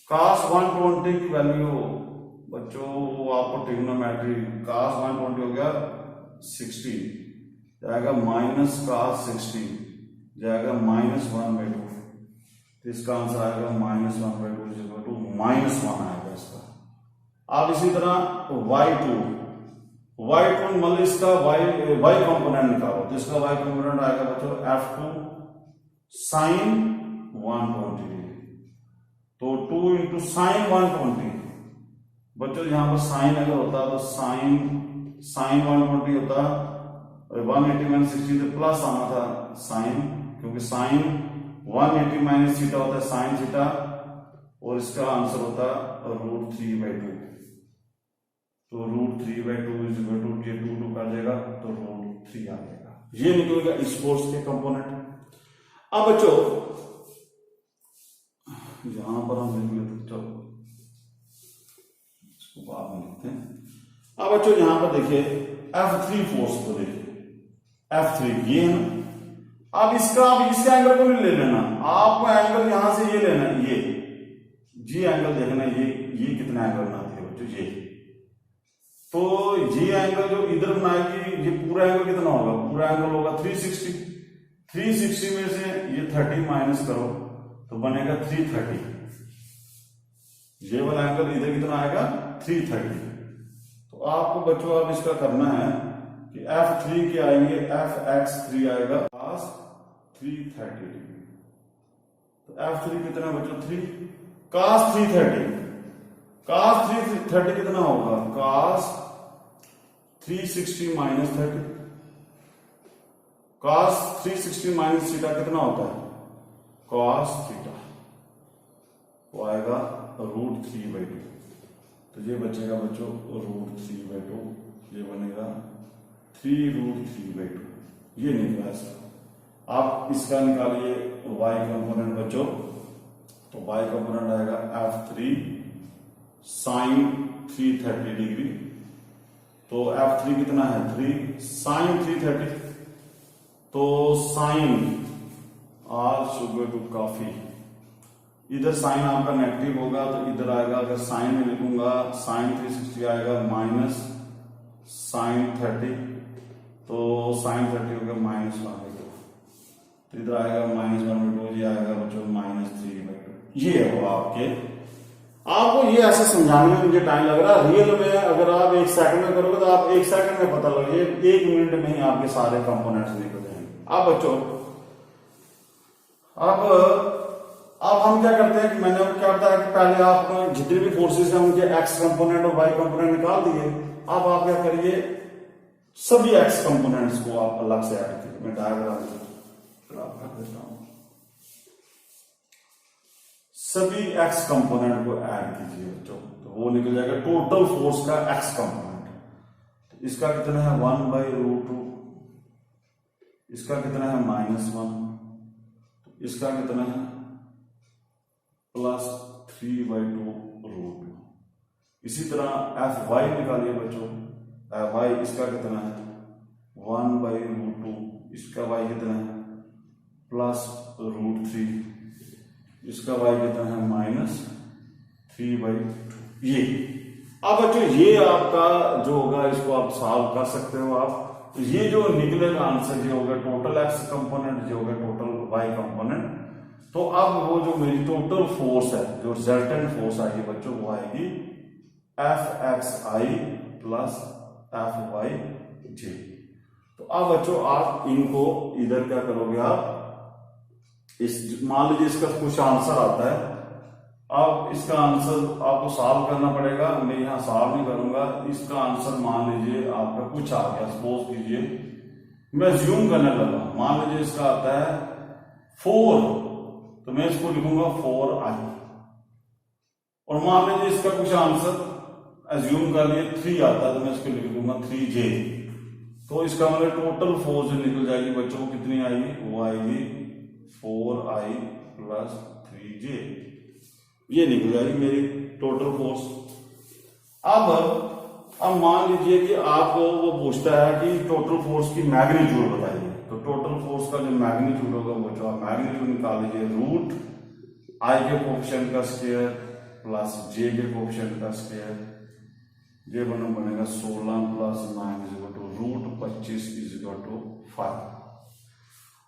S1: cos 120 की वैल्यू बच्चों आपको ट्रिग्नोमेट्री cos 120 हो गया 60, जाएगा माइनस cos 60 जाएगा -1/2, तो इसका आंसर आएगा -1/2 -1 आएगा इसका। अब इसी तरह y2 मतलब इसका y कंपोनेंट निकालो, तो इसका y कंपोनेंट आएगा बच्चों F2 sin 120 डिग्री। तो 2 इंटू साइन 120 बच्चों यहां पर साइन अगर होता तो साइन 120 होता 180 माइनस 60 तो प्लस आना था साइन, क्योंकि साइन 180 माइनस थीटा होता है साइन थीटा, और इसका आंसर होता √3/2। तो √3/2 इज इक्वल टू ये 2 आ जाएगा तो √3 आ जाएगा। ये निकलेगा इस फोर्स के कंपोनेंट। अब बच्चों यहां पर हम लिख लेते, चलो इसको बाद में लिखते हैं। अब बच्चों यहां पर देखिए F3 फोर्स को देखिए, F3 ये है ना। अब इसका एंगल को नहीं ले लेना, आपको एंगल यहां से ये लेना है, ये जी एंगल देखना, ये कितना एंगल बनाती है बच्चों ये। तो ये एंगल जो इधर बनाएगी ये पूरा एंगल कितना होगा, पूरा एंगल होगा 360। 360 में से ये 30 माइनस करो तो बनेगा 330। ये वाला एंगल इधर कितना आएगा 330। तो आपको बच्चों अब इसका करना है कि F3 के आएंगे, Fx3 आएगा cos 330 डिग्री। तो F3 कितना बच्चों 3 cos 330, cos 330 कितना होगा cos 360 minus 30, cos 360 minus theta कितना होता है cos थीटा, वो आएगा √3/2। तो ये बचेगा बच्चों √3/2, ये बनेगा 3√3/2। ये निकला इसका। आप इसका निकालिए y कंपोनेंट बच्चों, तो y कंपोनेंट आएगा F3 sin 330 डिग्री। तो F3 कितना है 3 sin 330, तो साइन आर शुगर टू काफी, इधर साइन आपका नेगेटिव होगा तो इधर आएगा, अगर साइन में लिखूंगा साइन 360 आएगा माइनस साइन 30, तो साइन 30 हो गया -1/2, तो इधर आएगा -1/2, ये आएगा बच्चों -3/2। ये हो आपको ये ऐसे समझाने में मुझे टाइम लग रहा है, रियल में अगर आप 1 सेकंड में करोगे तो आप 1 सेकंड में पता लगे, 1 मिनट में ही आपके सारे कंपोनेंट्स निकल जाएंगे। अब बच्चों अब हम क्या करते हैं कि मैंने क्या बताया कि पहले आप जितने भी फोर्सेस हैं उनके एक्स कंपोनेंट और वाई कंपोनेंट निकाल दिए। अब आप क्या करिए सभी एक्स कंपोनेंट्स को आप अलग से ऐड करिए। मैं डायग्राम कर देता हूं, सभी एक्स कंपोनेंट को ऐड कीजिए बच्चों, तो वो निकल जाएगा टोटल फोर्स का एक्स कंपोनेंट। तो इसका कितना है 1/√2, इसका कितना है -1, इसका कितना है +3/2√2, इसी तरह एफ वाई निकालिए बच्चों, एफ वाई इसका कितना है 1/√2, इसका वाई कितना है +√3, इसका वाई कितना है -3/2। ये अब बच्चों ये आपका जो होगा इसको आप सॉल्व कर सकते हो आप। तो ये जो निकलेगा आंसर ये होगा टोटल एक्स कंपोनेंट, जो होगा टोटल वाई कंपोनेंट। तो अब वो जो मेरी टोटल फोर्स है, जो रिजल्टेंट फोर्स आएगी बच्चों, वो आएगी Fxi प्लस Fyj। तो अब बच्चों आप इनको इधर क्या करोगे आप, इस मान लीजिए इसका कुछ आंसर आता है, अब इसका आंसर आपको सॉल्व करना पड़ेगा। मैं यहां सॉल्व नहीं करूंगा, इसका आंसर मान लीजिए आपका कुछ आ गया, सपोज कीजिए मैं ज्यूम करने लगा, मान लीजिए इसका आता है 4, तो मैं इसको लिखूंगा 4i। और मान लीजिए इसका कुछ आंसर एज्यूम कर लिए 3 आता है, तो मैं इसको लिख दूंगा 3j। तो इसका मतलब टोटल फोर्स जो निकल जाएगी बच्चों को कितनी आएगी, वो आएगी 4i प्लस 3j, ये निकल जाएगी मेरी टोटल फोर्स। अब मान लीजिए कि आपको वो पूछता है कि टोटल फोर्स की मैग्नीट्यूड बताइए। तो टोटल फोर्स का जो मैग्नीट्यूड होगा बच्चों, आप मैग्नीट्यूड निकाल लीजिए, √i के कोएफिशिएंट का स्क्वायर प्लस j के कोएफिशिएंट का स्क्वायर, ये बनेगा 16 + 9 √25 = 5।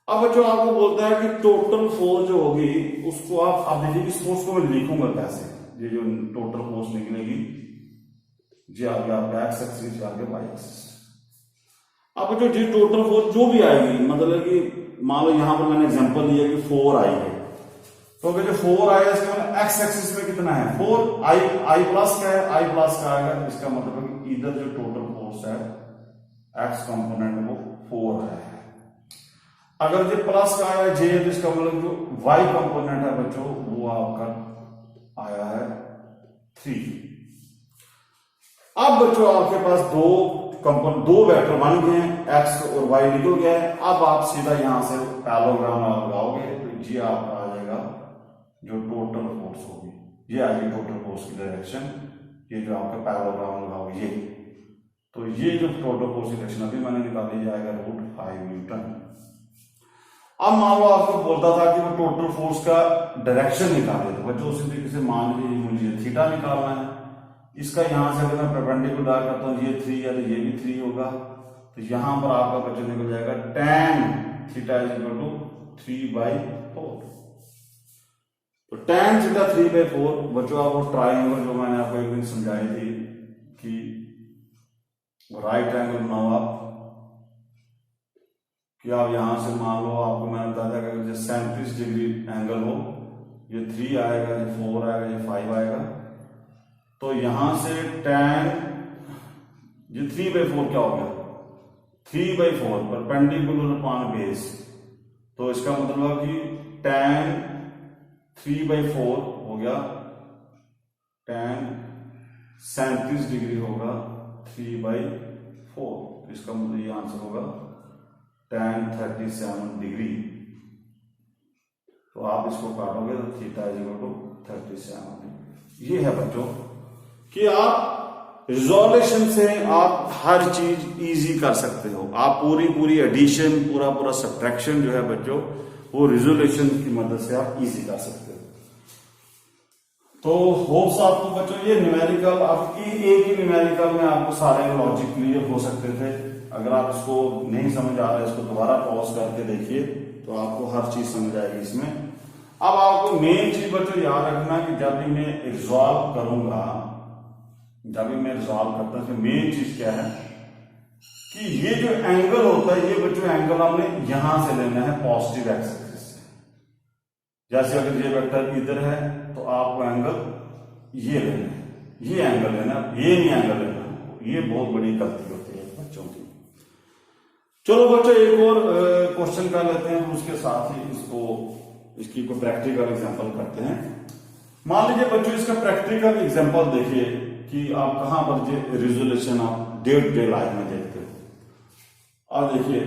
S1: अब बच्चों आपको बोलता है कि टोटल फोर्स जो होगी उसको आप देखिए इस फोर्स को मैं लिखूंगा कैसे, ये जो टोटल फोर्स निकलेगी जी आगे आपका एक्स एक्सिस, आगे वाई एक्सिस। अब जो जी टोटल फोर्स जो भी आएगी, मतलब कि मान लो यहां पर मैंने एग्जांपल दिया कि 4 आई है, तो अगर जो 4 आया इसका मतलब एक्स एक्सिस में कितना है 4, आई प्लस का है, आई प्लस का आएगा, इसका मतलब है कि इधर जो टोटल फोर्स है एक्स कंपोनेंट वो 4 आया है। अगर जो प्लस का आया जे, तो इसका मतलब जो वाई कंपोनेंट है बच्चों वो आपका आया है 3। अब बच्चों आपके पास दो वेक्टर बन गए हैं, एक्स और वाई निकल गया है। अब आप सीधा यहां से पैरेललोग्राम लगाओगे तो ये आपका आ जाएगा जो टोटल फोर्स होगी, ये आएगी टोटल फोर्स की डायरेक्शन। ये जो आपका पैरेललोग्राम लगाओगे ये, तो ये जो टोटल फोर्स की डायरेक्शन अभी मैंने निकाली जाएगा √5 N। अब मान लो आपको बोलता था कि वो टोटल फोर्स का डायरेक्शन निकाले, तो बच्चों उसी तरीके से मान लीजिए मुझे थीटा निकालना है, इसका यहां से अगर मैं परपेंडिकुलर करता हूं, ये 3 है तो ये भी 3 होगा, तो यहां पर आपका बच्चों निकल जाएगा tan थीटा = 3/4। तो tan थीटा 3/4 बच्चों आप वो ट्राइंगल जो मैंने आपको एक दिन समझाई थी कि राइट एंगल बनाओ आप, कि आप यहां से मान लो आपको मैंने बताया था कि 37 डिग्री एंगल हो, ये 3 आएगा, ये 4 आएगा, ये 5 आएगा, तो यहां से tan ये 3/4 क्या हो गया 3/4 परपेंडिकुलर अपॉन बेस, तो इसका मतलब है कि tan 3/4 हो गया, tan 37 डिग्री होगा 3/4, तो इसका मतलब ये आंसर होगा tan 37 डिग्री। तो आप इसको काटोगे तो थीटा = 37। ये है बच्चों कि आप रिजोल्यूशन से आप हर चीज इजी कर सकते हो, आप पूरी एडिशन पूरा सब्ट्रैक्शन जो है बच्चों वो रिजोल्यूशन की मदद से आप इजी कर सकते हो। तो होप्स आपको बच्चों ये न्यूमेरिकल, आपकी एक ही न्यूमेरिकल में आपको सारे लॉजिक क्लियर हो सकते थे। अगर आप इसको नहीं समझ आ रहा है, इसको दोबारा पॉज करके देखिए तो आपको हर चीज समझ आएगी इसमें। अब आपको मेन चीज बच्चों याद रखना कि जब भी मैं रिजॉल्व करूंगा, जब भी मैं रिजॉल्व करता हूं तो मेन चीज क्या है कि ये जो एंगल होता है, ये बच्चों एंगल हमने यहां से लेना है पॉजिटिव एक्स एक्सिस से। जैसे अगर ये वेक्टर इधर है तो आपको एंगल ये लेना है, ये एंगल लेना, ये नहीं एंगल लेना, ये बहुत बड़ी गलती होती है बच्चों की। चलो बच्चों एक और क्वेश्चन कर लेते हैं, उसके साथ ही इसकी को प्रैक्टिकल एग्जांपल करते हैं। मान लीजिए बच्चों इसका प्रैक्टिकल एग्जांपल देखिए कि आप कहां पर रिजोल्यूशन आप डे टू डे लाइफ में देखते हो। और देखिए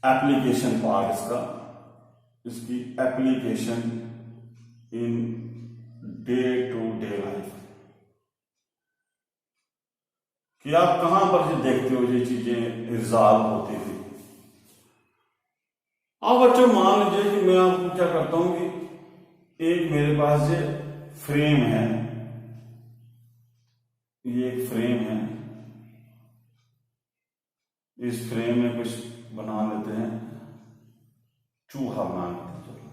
S1: एप्लीकेशन पार्ट इसकी application in day to day life. कि आप कहां पर ये देखते हो ये चीजें रिजॉल्व होती थी। अब बच्चों मान लीजिए कि मैं आपको क्या करता हूं कि एक मेरे पास ये फ्रेम है, ये एक फ्रेम है, इस फ्रेम में कुछ बना लेते हैं, चूहा बना लेते हैं। चलो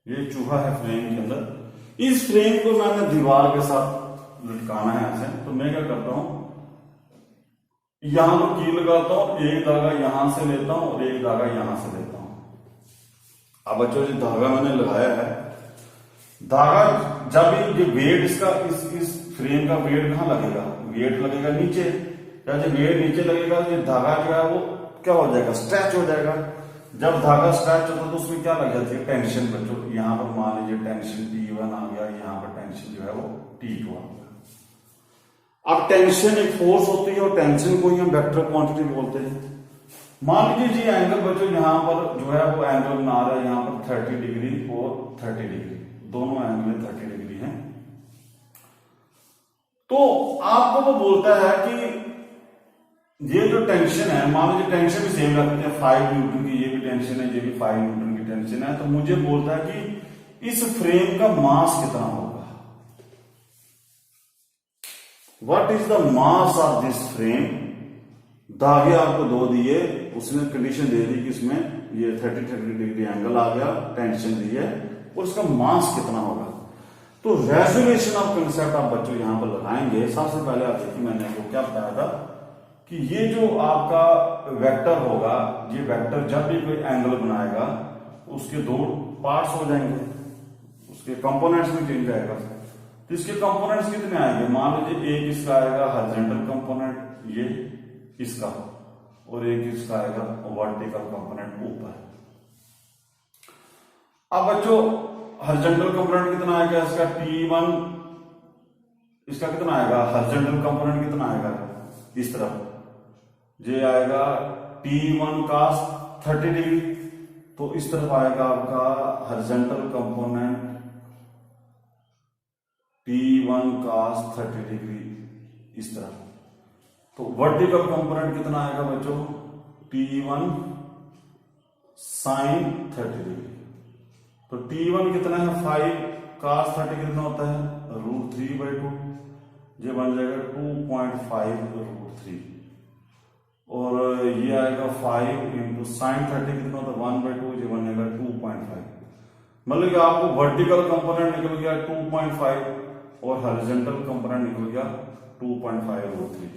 S1: ये चूहा है फ्रेम के अंदर। इस फ्रेम को मैंने दीवार के साथ लटकाना है ऐसे, तो मैं क्या करता हूं, यहां पर की लगाता हूं, एक धागा यहां से लेता हूं और एक धागा यहां से लेता हूं। अब बच्चों जो धागा मैंने लगाया है, धागा जब ये वेट इसका इस फ्रेम का वेट कहां लगेगा, वेट लगेगा नीचे, या जब वेट नीचे लगेगा तो ये धागा जो है वो क्या हो जाएगा, स्ट्रेच हो जाएगा। जब धागा स्ट्रेच होता है तो उसमें क्या लग जाती है, टेंशन। बच्चों यहां पर मान लीजिए टेंशन T1 आ गया, यहां पर टेंशन जो है वो T2 आ गया। अब टेंशन एक फोर्स होती है और टेंशन को ही हम वेक्टर क्वांटिटी बोलते हैं। मान लीजिए जी एंगल बच्चों यहां पर जो है वो एंगल बना रहा है, यहां पर 30 डिग्री और 30 डिग्री, दोनों एंगल 30 डिग्री हैं। तो आपको वो बोलता है कि ये जो टेंशन है, मान लीजिए टेंशन भी सेम रखते हैं, 5 न्यूटन की ये भी टेंशन है, ये भी 5 न्यूटन की टेंशन है। तो मुझे बोलता है कि इस फ्रेम का मास कितना होगा, what is the mass of this frame. धागे आपको दो दिए, उसने कंडीशन दे दी कि इसमें ये 30 डिग्री एंगल आ गया, टेंशन दी है, और उसका मास कितना होगा। तो रेजोल्यूशन ऑफ कंसेप्ट आप बच्चों यहां पर लगाएंगे। सबसे पहले आप देखिए मैंने आपको क्या बताया था कि ये जो आपका वेक्टर होगा, ये वेक्टर जब भी कोई एंगल बनाएगा उसके दो पार्ट्स हो जाएंगे, उसके कंपोनेंट्स में चेंज आएगा। तो इसके कंपोनेंट्स कितने आएंगे, मान लीजिए एक इसका आएगा हॉरिजॉन्टल कंपोनेंट, ये इसका, और एक इसका आएगा वर्टिकल कंपोनेंट ऊपर। अब बच्चों हॉरिजॉन्टल कंपोनेंट कितना आएगा, इसका T1, इसका कितना आएगा, हॉरिजॉन्टल कंपोनेंट कितना आएगा, इस तरफ ये आएगा T1 cos 30 डिग्री, तो इस तरफ आएगा आपका horizontal component T1 cos 30 degree इस तरफ। तो वर्टिकल कंपोनेंट कितना आएगा बच्चों, T1 sin 30 डिग्री। तो T1 कितना है, 5 cos 30 कितना होता है, √3/2, ये बन जाएगा 2.5√3, और ये आएगा 5 इंटू साइन 30 कितना होता है 1/2, ये बनेगा 2.5। मतलब कि आपको वर्टिकल कंपोनेंट निकल गया 2.5 और हॉरिजॉन्टल कंपोनेंट निकल गया 2.5√3।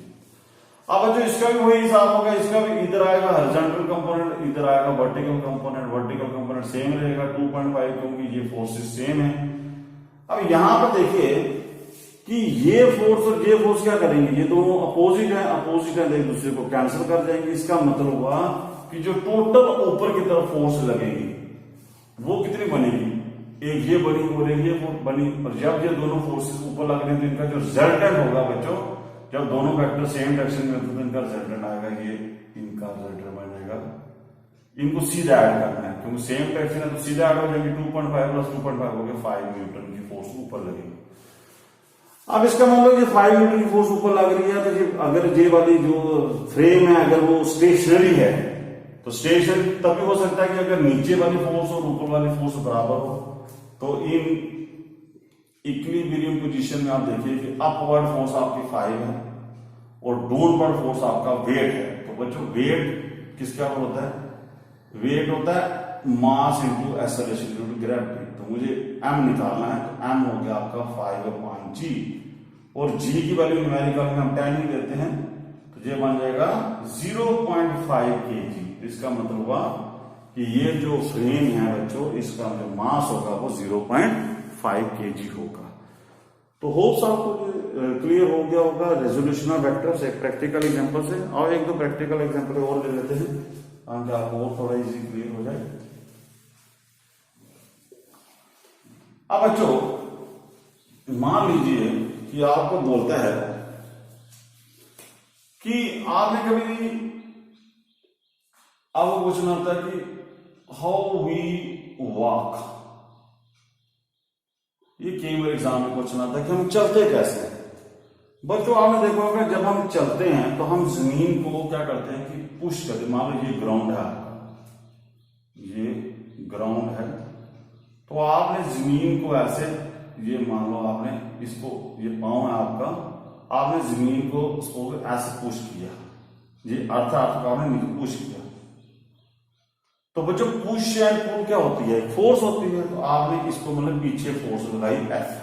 S1: अब जो इसका भी वही हिसाब होगा, इसका भी इधर आएगा हॉरिजॉन्टल कंपोनेंट, इधर आएगा vertical component, vertical component same रहेगा 2.5 क्योंकि ये फोर्सेस सेम है। अब यहां पर देखिए कि ये फोर्स और ये फोर्स क्या करेंगे, ये दोनों अपोजिट है, अपोजिट है, एक दूसरे को कैंसिल कर जाएंगे। इसका मतलब हुआ कि जो टोटल ऊपर की तरफ फोर्स लगेगी वो कितनी बनेगी, एक ये बनी और एक ये बनी। और जब ये दोनों फोर्सेस ऊपर लग रहे हैं तो इनका जो रिजल्टेंट होगा बच्चों, जब दोनों वेक्टर सेम डायरेक्शन में होते तो इनका रिजल्टेंट आएगा, ये इनका रिजल्टेंट बनेगा। इनको सीधा ऐड करना है क्योंकि सेम डायरेक्शन है तो सीधा ऐड हो जाएगी, 2.5 + 2.5 हो गया 5 न्यूटन की फोर्स ऊपर लगेगी। अब इसका मतलब ये 5 न्यूटन की फोर्स ऊपर लग रही है, तो ये अगर ये वाली जो फ्रेम है अगर वो स्टेशनरी है तो स्टेशनरी तभी हो सकता है कि अगर नीचे वाली फोर्स और ऊपर वाली फोर्स बराबर हो। तो इन इक्विलिब्रियम पोजीशन में आप देखिए कि अपवर्ड फोर्स आपकी 5 है और डाउनवर्ड फोर्स आपका वेट है। तो बच्चों वेट किसका होता है, वेट होता है mass into acceleration into gravity. तो मुझे m निकालना है, तो m हो गया आपका 5/g, और g की वैल्यू न्यूमेरिकल में हम 10 ही देते हैं, तो ये बन जाएगा 0.5 kg। इसका मतलब हुआ कि ये जो फ्रेम है बच्चों, इसका जो मास होगा वो 0.5 kg होगा। तो होप्स आपको क्लियर हो गया होगा रेजोल्यूशन ऑफ वेक्टर्स एक प्रैक्टिकल एग्जांपल से। और एक दो प्रैक्टिकल एग्जांपल और ले लेते हैं ताकि आपको और थोड़ा इजी क्लियर हो जाए। अब बच्चों मान लीजिए कि आपको बोलता है कि आपने कभी आपको पूछना होता है कि हाउ वी वॉक, ये कई बार एग्जाम में क्वेश्चन आता है कि हम चलते कैसे हैं। बच्चों आपने देखा होगा जब हम चलते हैं तो हम जमीन को क्या करते हैं कि पुश करते हैं। मान लो ये ग्राउंड है आपका, ये ग्राउंड है, तो आपने जमीन को ऐसे, ये मान लो आपने इसको, ये पांव है आपका, आपने जमीन को उसको ऐसे पुश किया, ये अर्थात आपने नीचे पुश किया। तो बच्चों पुश एंड पुल क्या होती है, फोर्स होती है। तो आपने इसको मतलब पीछे फोर्स लगाई एफ।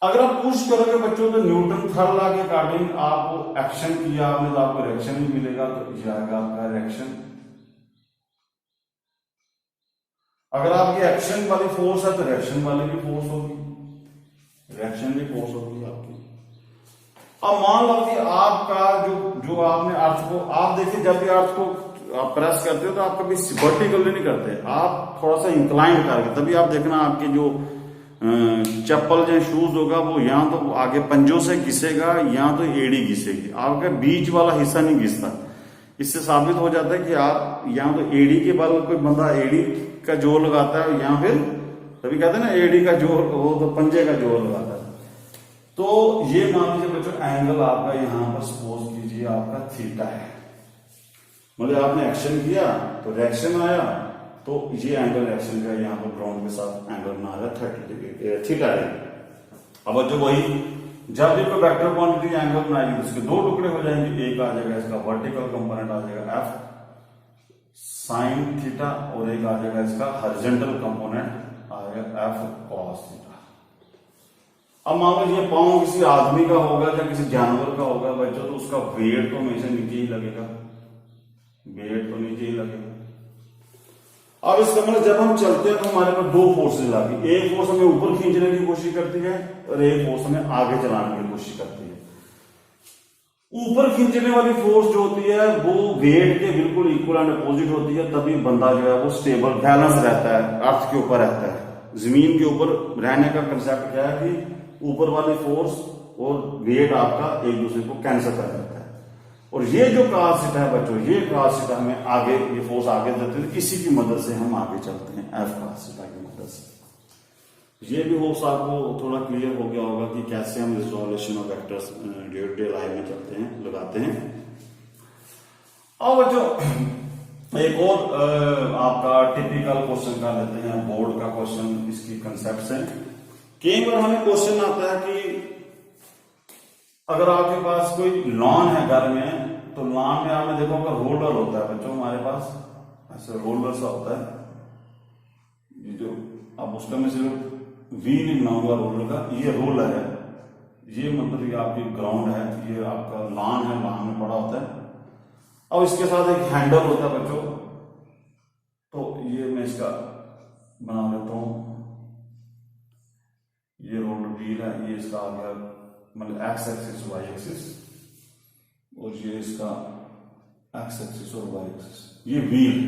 S1: अगर आप पुश करोगे बच्चों तो न्यूटन थर्ड लॉ के अकॉर्डिंग आपको एक्शन किया आपने तो आपको रिएक्शन भी मिलेगा, तो ये आएगा आपका रिएक्शन। अगर आपकी एक्शन वाली फोर्स है तो रिएक्शन वाली भी फोर्स होगी, रिएक्शन भी फोर्स होगी आपकी। अब मान लो कि आपका जो आपने अर्थ को, आप देखिए जब भी अर्थ को आप प्रेस करते हो तो आप कभी वर्टिकली नहीं करते, आप थोड़ा सा इंक्लाइन करके, तभी आप देखना आपके जो चप्पल या शूज होगा वो या तो आगे पंजों से घिसेगा या तो एड़ी घिसेगी, आपका बीच वाला हिस्सा नहीं घिसता। इससे साबित हो जाता है कि आप या तो एड़ी के बल, कोई बंदा एड़ी का जोर लगाता है या फिर तभी कहते हैं ना एड़ी का जोर, वो तो पंजे का जोर लगाता है। तो ये मान लीजिए बच्चों एंगल आपका यहां पर सपोज कीजिए आपका थीटा है, मतलब आपने एक्शन किया तो रिएक्शन आया, तो ये एंगल रिएक्शन का यहाँ पर ग्राउंड के साथ एंगल बना रहा है 30 डिग्री थीटा है। अब जो वही जब भी कोई वेक्टर क्वांटिटी एंगल बनाएगी तो उसके दो टुकड़े हो जाएंगे, एक आ जाएगा इसका वर्टिकल कंपोनेंट आ जाएगा एफ साइन थीटा और एक आ जाएगा इसका हॉरिजॉन्टल कंपोनेंट आ जाएगा एफ कॉस थीटा। अब मान लो ये पाँव किसी आदमी का होगा या किसी जानवर का होगा बच्चों, तो उसका वेट तो हमेशा नीचे ही लगेगा, वेट तो नीचे ही लगेगा। अब इसका मतलब जब हम चलते हैं तो हमारे पास दो फोर्सेज आती, एक फोर्स हमें ऊपर खींचने की कोशिश करती है और एक फोर्स हमें आगे चलाने की कोशिश करती है। ऊपर खींचने वाली फोर्स जो होती है वो वेट के बिल्कुल इक्वल एंड अपोजिट होती है, तभी बंदा जो है वो स्टेबल बैलेंस रहता है, अर्थ के ऊपर रहता है। जमीन के ऊपर रहने का कंसेप्ट क्या है कि ऊपर वाली फोर्स और वेट आपका एक दूसरे को कैंसिल कर देता है, और ये जो cos थीटा है बच्चों, ये cos थीटा हमें आगे, ये फोर्स आगे देते हैं, इसी की मदद से हम आगे चलते हैं एफ cos थीटा की मदद से। ये भी होप्स आपको थोड़ा क्लियर हो गया होगा कि कैसे हम resolution of vectors day to day life में चलते हैं, लगाते हैं। अब बच्चों एक और आपका टिपिकल क्वेश्चन कर लेते हैं, बोर्ड का क्वेश्चन, इसकी कंसेप्ट है। कई बार हमें क्वेश्चन आता है कि अगर आपके पास कोई लॉन है घर में, तो लॉन में आपने देखा होगा रोलर होता है बच्चों, हमारे पास ऐसे रोलर सा होता है, ये जो अब उसका मैं सिर्फ व्हील नहीं बनाऊंगा रोलर का, ये रोलर है, ये मतलब ये आपकी ग्राउंड है, ये आपका लॉन है, लॉन में पड़ा होता है। अब इसके साथ एक हैंडल होता है बच्चों, तो ये मैं इसका बना देता हूं, ये रोलर व्हील है, ये इसका आ गया मतलब एक्स एक्सिस वाई एक्सिस, और ये इसका एक्स एक्सिस और वाई एक्सिस, ये व्हील,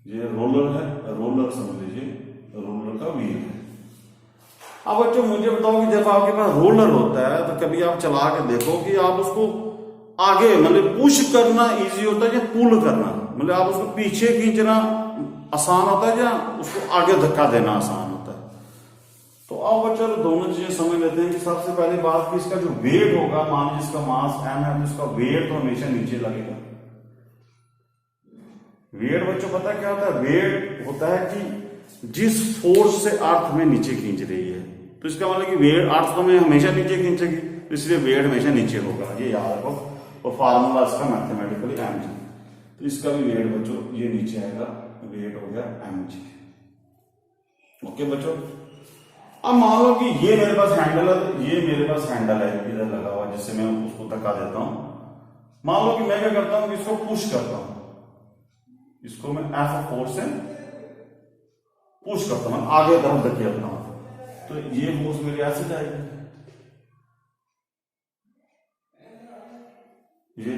S1: ये रोलर है, रोलर समझ लीजिए, रोलर का व्हील है। अब बच्चों मुझे बताओ कि जब आपके पास रोलर होता है तो कभी आप चला के देखो कि आप उसको आगे मतलब पुश करना इजी होता है या पुल करना, मतलब आप उसको पीछे खींचना आसान होता है या उसको आगे धक्का देना आसान होता है। तो अब बच्चों दोनों चीजें समझ लेते हैं कि सबसे पहली बात कि इसका जो वेट होगा, मान लीजिए इसका मास m है तो इसका वेट तो हमेशा नीचे लगेगा। वेट बच्चों पता क्या होता है, वेट होता है कि जिस फोर्स से अर्थ में नीचे खींच रही है, तो इसका मतलब कि वेट अर्थ तो में हमेशा नीचे खींचेगी, तो इसलिए वेट हमेशा नीचे होगा, ये याद रखो। और फार्मूला इसका मैथमेटिकली mg, तो इसका भी वेट बच्चों ये नीचे आएगा, वेट हो गया mg। ओके बच्चों, अब मान लो कि ये मेरे पास हैंडल है, ये मेरे पास हैंडल है इधर लगा हुआ, जिससे मैं उसको धक्का देता हूं। मान लो कि मैं क्या करता हूं कि इसको पुश करता हूं, इसको मैं एफ फोर्स से पुश करता हूं, आगे तरफ धकेलता हूं, तो ये फोर्स मेरी ऐसे जाएगी, ये।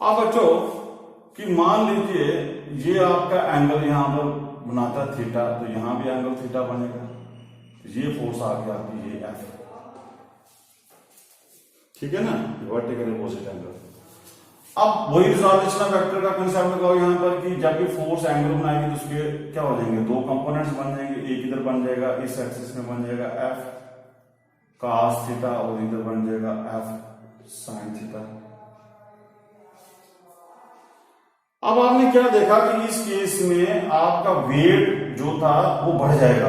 S1: अब बच्चों कि मान लीजिए ये आपका एंगल यहां पर बनाता है थीटा, तो यहां भी एंगल थीटा बनेगा, ये फोर्स आ गया आपकी ये एफ, ठीक है ना, वर्टिकल अपोजिट एंगल। अब वही रिजोल्यूशन वेक्टर का कंसेप्ट लगाओ यहाँ पर कि जब भी फोर्स एंगल बनाएंगे तो उसके क्या हो जाएंगे, दो कंपोनेंट्स बन जाएंगे, एक इधर बन जाएगा इस एक्सिस में बन जाएगा एफ cos थीटा और इधर बन जाएगा एफ sin थीटा। अब आपने क्या देखा कि इस केस में आपका वेट जो था वो बढ़ जाएगा,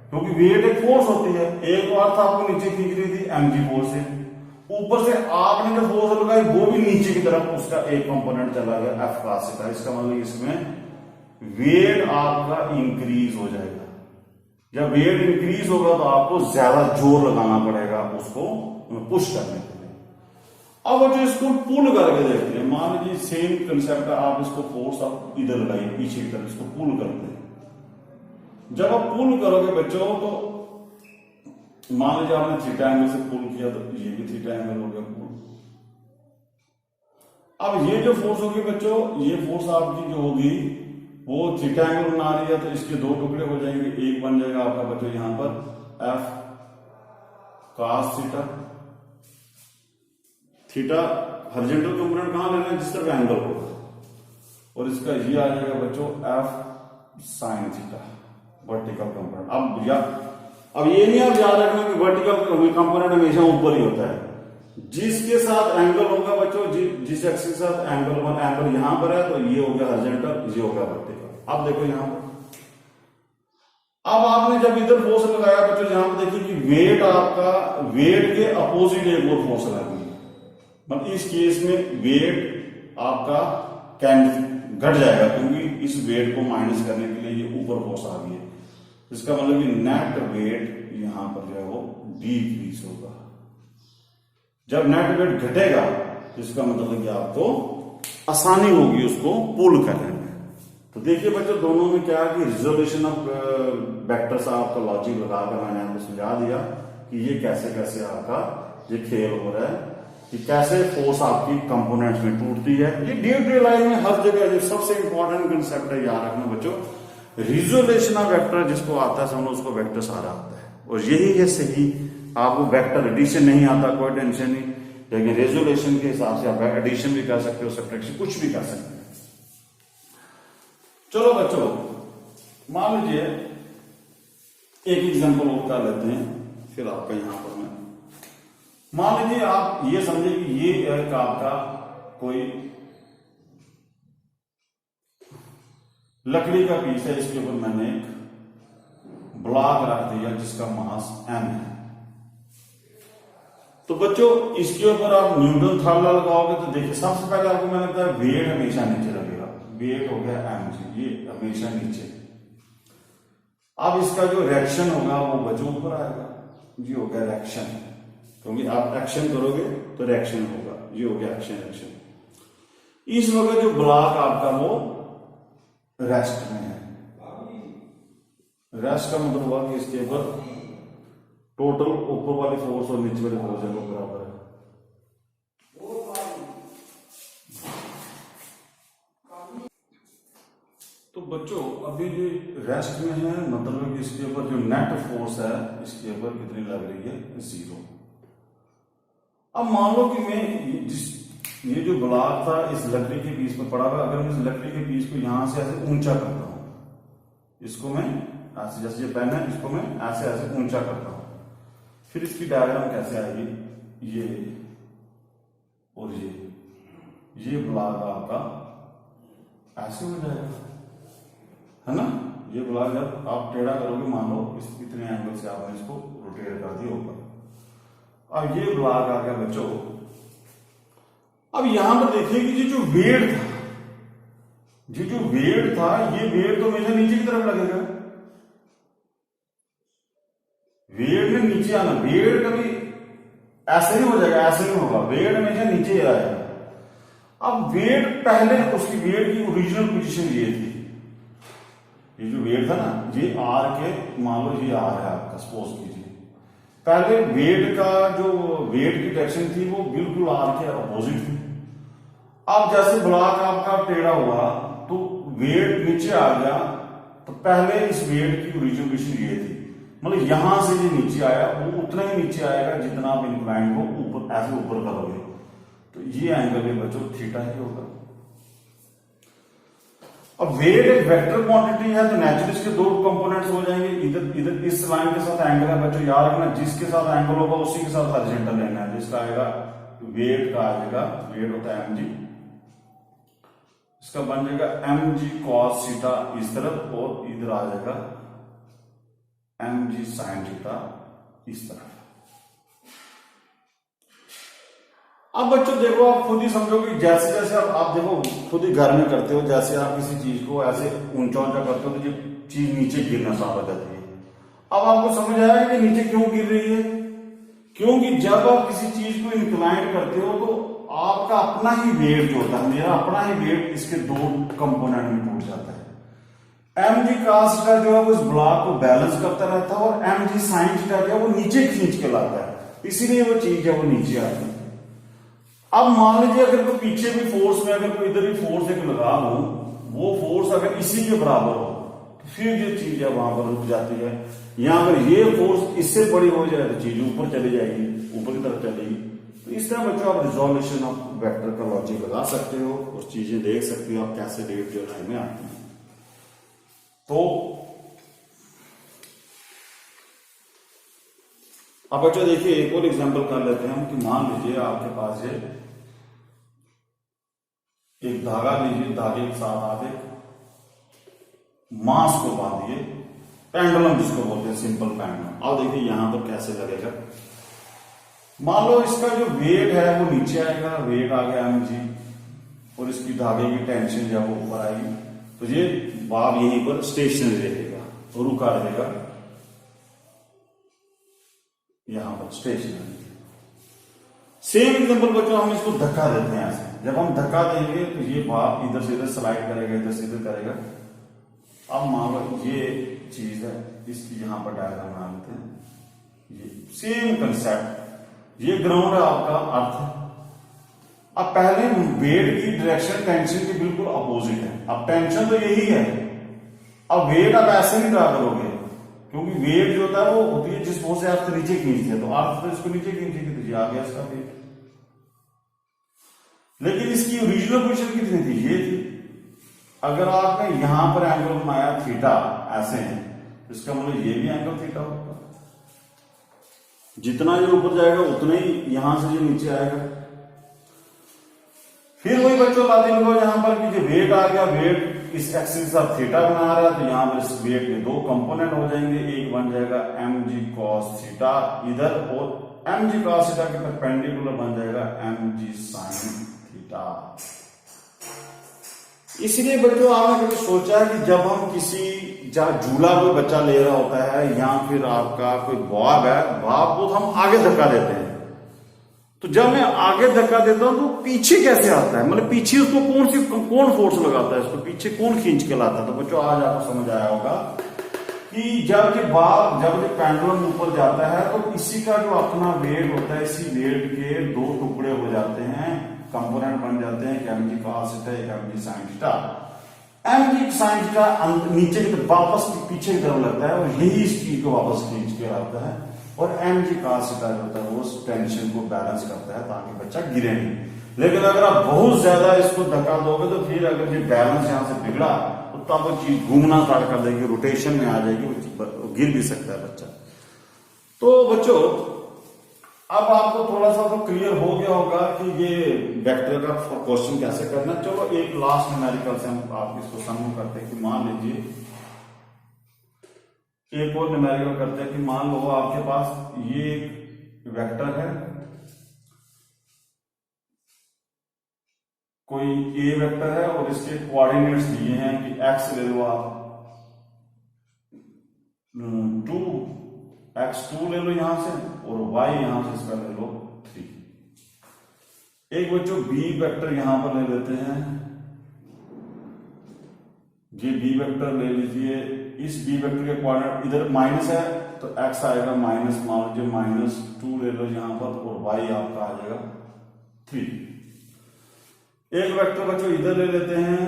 S1: क्योंकि वेट एक फोर्स होती है। एक बार था आपको नीचे खींच रही थी mg फोर्स से, ऊपर से आपने जो फोर्स लगाई वो भी नीचे की तरफ उसका एक कंपोनेंट चला गया एफ cos थीटा। इसका मतलब इसमें वेट आपका इंक्रीज हो जाएगा। जब वेट इंक्रीज होगा तो आपको ज्यादा जोर लगाना पड़ेगा उसको पुश करने के लिए। अब जो इसको पुल करके देखते हैं, मान लीजिए सेम कंसेप्ट है, आप इसको फोर्स आप इधर लगाइए पीछे की तरफ, इसको पुल करते हैं। जब आप पुल करोगे बच्चों तो मान लीजिए आपने थीटा एंगल से पुल किया तो ये भी थीटा एंगल हो गया पुल। अब ये जो फोर्स होगी बच्चों, ये फोर्स आपकी जो होगी वो थीटा एंगल बना रही है, तो इसके दो टुकड़े हो जाएंगे। एक बन जाएगा आपका बच्चों यहां पर F cos theta, theta horizontal component कहां लेना है, जिस तरफ एंगल होगा, और इसका ये आ जाएगा बच्चों F sin theta vertical component. अब ये नहीं आप याद रखना कि वर्टिकल कंपोनेंट हमेशा ऊपर ही होता है। जिसके साथ एंगल होगा बच्चों, जिस एक्सिस के साथ एंगल यहां पर है तो ये हो गया हॉरिजॉन्टल, ये हो गया वर्टिकल। अब देखो यहां पर, अब आपने जब इधर फोर्स लगाया बच्चों, यहां पर देखिए कि वेट आपका वेट के अपोजिट एक और फोर्स लगी, मतलब इस केस में वेट आपका घट जाएगा, क्योंकि इस वेट को माइनस करने के लिए ये ऊपर फोर्स आ गई है। इसका मतलब कि नेट वेट यहां पर जो है वो डिक्रीज होगा। जब नेट वेट घटेगा तो इसका मतलब कि आपको आसानी होगी उसको पुल करने में। तो देखिए बच्चों, दोनों में क्या है कि रिजोल्यूशन ऑफ वेक्टर्स आपका लॉजिक लगाकर मैंने आपको समझा दिया कि ये कैसे कैसे आपका ये खेल हो रहा है, कि कैसे फोर्स आपकी कंपोनेंट्स में टूटती है। ये डे टू डे लाइफ में हर जगह सबसे इंपॉर्टेंट कंसेप्ट है, याद रखना बच्चों। रिजोल्यूशन ऑफ वेक्टर जिसको आता है समझो उसको वेक्टर सारा आता है, और यही है सही। आपको वेक्टर एडिशन नहीं आता कोई टेंशन नहीं, लेकिन रेजोल्यूशन के हिसाब से आप एडिशन भी कर सकते हो, सब्ट्रैक्शन कुछ भी कर सकते हैं। चलो बच्चों, मान लीजिए एक एग्जांपल और कर लेते हैं, फिर आपका यहां पर मैं मान लीजिए आप ये समझे कि ये एक आपका कोई लकड़ी का पीस है, इसके ऊपर मैंने एक ब्लॉक रख दिया जिसका मास m है। तो बच्चों इसके ऊपर आप न्यूटन थर्ड लगाओगे तो देखिए सबसे पहले आपको मैंने बताया वेट हमेशा नीचे लगेगा, वेट हो गया mg, ये हमेशा नीचे। अब इसका जो रिएक्शन होगा वो बच्चों ऊपर आएगा, ये हो गया रिएक्शन, क्योंकि आप एक्शन करोगे तो रिएक्शन होगा, ये हो गया एक्शन। इस वक्त जो ब्लॉक आपका वो रेस्ट में है। रेस्ट का मतलब हुआ कि इसके ऊपर टोटल ऊपर वाली फोर्स और नीचे वाली फोर्स है वो बराबर है। तो बच्चों अभी जो रेस्ट में है, मतलब कि इसके ऊपर जो नेट फोर्स है इसके ऊपर कितनी लग रही है, 0। अब मान लो कि मैं ये जो ब्लॉक था इस लकड़ी के पीस पर पड़ा हुआ, अगर मैं इस लकड़ी के पीस को यहां से ऐसे ऊंचा करता हूं, इसको मैं ऐसे, जैसे ये पेन है इसको मैं ऐसे ऐसे ऊंचा करता हूं, फिर इसकी डायग्राम कैसे आएगी, ये और ये ब्लॉक आपका ऐसे हो जाएगा, है ना। ये ब्लॉक जब आप टेढ़ा करोगे, मान लो इस इतने एंगल से आपने इसको रोटेट कर दिया ऊपर, अब ये ब्लॉक आ गया बच्चों। अब यहां पर देखिए कि ये जो वेट था, ये वेट तो हमेशा नीचे की तरफ लगेगा, वेट ने नीचे आना, वेट कभी ऐसे नहीं हो जाएगा, ऐसे नहीं होगा, वेट हमेशा नीचे आएगा। अब वेट पहले उसकी वेट की ओरिजिनल पोजीशन ये थी, ये जो वेट था ना, ये आर के, मान लो ये आर है आपका, सपोज कीजिए पहले वेट का जो वेट की डायरेक्शन थी वो बिल्कुल आर के अपोजिट थी। अब जैसे ब्लॉक आपका टेढ़ा हुआ तो वेट नीचे आ गया, तो पहले इस वेट की ओरिजिनल पोजीशन ये थी, मतलब यहां से ये नीचे आया वो उतना ही नीचे आएगा जितना आप इंक्लाइन को ऊपर ऐसे ऊपर करोगे। तो ये एंगल भी बच्चों थीटा ही होगा। अब वेट एक वेक्टर क्वांटिटी है तो नेचुरली इसके दो कंपोनेंट्स हो जाएंगे, इधर इधर इस लाइन के साथ एंगल है बच्चों, याद रखना जिसके साथ एंगल होगा उसी के साथ हॉरिजॉन्टल लेना है। जिसका आएगा वेट का आ जाएगा, वेट होता है mg, इसका बन जाएगा mg cos थीटा इस तरफ और इधर आ जाएगा mg sin थीटा इस तरफ। अब बच्चों देखो आप खुद ही समझोगे, जैसे जैसे आप देखो खुद ही घर में करते हो, जैसे आप किसी चीज को ऐसे ऊंचा ऊंचा करते हो तो ये चीज नीचे गिरना स्टार्ट हो जाती है। अब आपको समझ आया कि नीचे क्यों गिर रही है, क्योंकि जब आप किसी चीज को इंक्लाइन करते हो तो आपका अपना ही वेट जो होता है, मेरा अपना ही वेट इसके दो कंपोनेंट में टूट जाता है। mg cos थीटा जो है वो इस ब्लॉक को बैलेंस करता रहता है और mg sin थीटा जो है वो नीचे खींच के लाता है, इसीलिए वो चीज है वो नीचे आती है। अब मान लीजिए अगर कोई पीछे भी फोर्स में, अगर कोई इधर भी फोर्स एक लगा दूं, वो फोर्स अगर इसी के बराबर हो तो फिर जो चीज है वहां पर रुक जाती है। या अगर ये फोर्स इससे बड़ी हो जाए तो चीज ऊपर चली जाएगी, ऊपर की तरफ चलेगी। तो इस तरह बच्चों आप रिजोल्यूशन ऑफ वेक्टर का लॉजिक लगा सकते हो और चीजें देख सकते हो आप कैसे रेट जो है में आती है। तो अब बच्चों देखिए एक और एग्जांपल कर लेते हैं हम कि मान लीजिए आपके पास है एक धागा लीजिए, धागे के साथ आप एक मास को बांधिए, पेंडुलम जिसको बोलते हैं, सिंपल पेंडुलम। अब देखिए यहां पर कैसे लगेगा। मान लो इसका जो वेट है वो नीचे आएगा, वेट आ गया mg, और इसकी धागे की टेंशन जब वो ऊपर आएगी तो ये बाब यहीं पर स्टेशनरी रहेगा और रुका रहेगा यहां पर स्टेशनरी। सेम एग्जांपल बच्चों हम इसको धक्का देते हैं ऐसे, जब हम धक्का देंगे तो ये बाब इधर से इधर स्लाइड करेगा, इधर से इधर करेगा। अब मान लो ये चीज है, इसकी यहां पर डायग्राम बना लेते हैं। ये सेम कंसेप्ट, ये ग्राउंड है आपका अर्थ। अब पहले वेट की डायरेक्शन टेंशन के बिल्कुल अपोजिट है। अब टेंशन तो यही है, अब वेट आप ऐसे नहीं ड्रा करोगे क्योंकि वेट जो होता है वो होती है जिस फोर्स से अर्थ नीचे खींचती है, तो अर्थ तो इसको नीचे खींचेगी तो ये आ गया इसका वेट। लेकिन इसकी ओरिजिनल पोजीशन कितनी थी, ये थी। अगर आपने यहां पर एंगल बनाया थीटा ऐसे है तो इसका मतलब ये भी एंगल थीटा होगा। जितना ये ऊपर जाएगा उतना ही यहां से ये नीचे आएगा। फिर वही बच्चों लाते लगाओ यहां पर कि जो वेट आ गया, वेट इस एक्सिस के साथ थीटा बना रहा है तो यहां पर इस वेट के दो कंपोनेंट हो जाएंगे, एक बन जाएगा mg cos थीटा इधर और mg cos थीटा के परपेंडिकुलर बन जाएगा mg sin थीटा। इसलिए बच्चों आपने कभी सोचा है कि जब हम किसी झूला कोई बच्चा ले रहा होता है या फिर आपका कोई बॉब है, बॉब को हम आगे धक्का देते हैं, तो जब मैं आगे धक्का देता हूं तो पीछे कैसे आता है, मतलब पीछे उसको कौन फोर्स लगाता है, उसको पीछे कौन खींच के लाता है। तो बच्चों आज आपको समझ आया होगा कि जब ये पेंडुलम ऊपर जाता है तो इसी का जो अपना वेट होता है, इसी वेट के दो टुकड़े हो जाते हैं, कंपोनेंट बन जाते हैं, एक mg cos थीटा, एक mg sin theta. mg sin theta नीचे की तरफ वापस पीछे की तरफ लगता है और यही इस चीज को वापस खींच के लाता है, और mg cos थीटा जो होता है वो टेंशन को बैलेंस करता है ताकि बच्चा गिरे नहीं। लेकिन अगर आप बहुत ज्यादा इसको धक्का दोगे तो फिर अगर ये बैलेंस यहां से बिगड़ा तो तब वो चीज घूमना स्टार्ट कर देगी, रोटेशन में आ जाएगी, गिर भी सकता है बच्चा। तो बच्चों अब आपको थोड़ा सा तो क्लियर हो गया होगा कि ये वेक्टर का क्वेश्चन कैसे करना। चलो एक लास्ट न्यूमेरिकल से हम आप इसको समूह करते हैं कि मान लीजिए एक और न्यूमेरिकल करते हैं कि मान लो आपके पास ये एक वेक्टर है, कोई ए वेक्टर है और इसके कोऑर्डिनेट्स दिए हैं कि एक्स ले लो आप 2, x2 ले लो यहां से और y यहां से इसका ले लो 3। एक बच्चों b वेक्टर यहां पर ले लेते हैं, ये b वेक्टर ले लीजिए। इस b वेक्टर के कोऑर्डिनेट इधर माइनस है तो x आएगा माइनस, मान लीजिए -2 ले लो यहां पर और y आपका आ जाएगा 3। एक वेक्टर बच्चों इधर ले लेते हैं,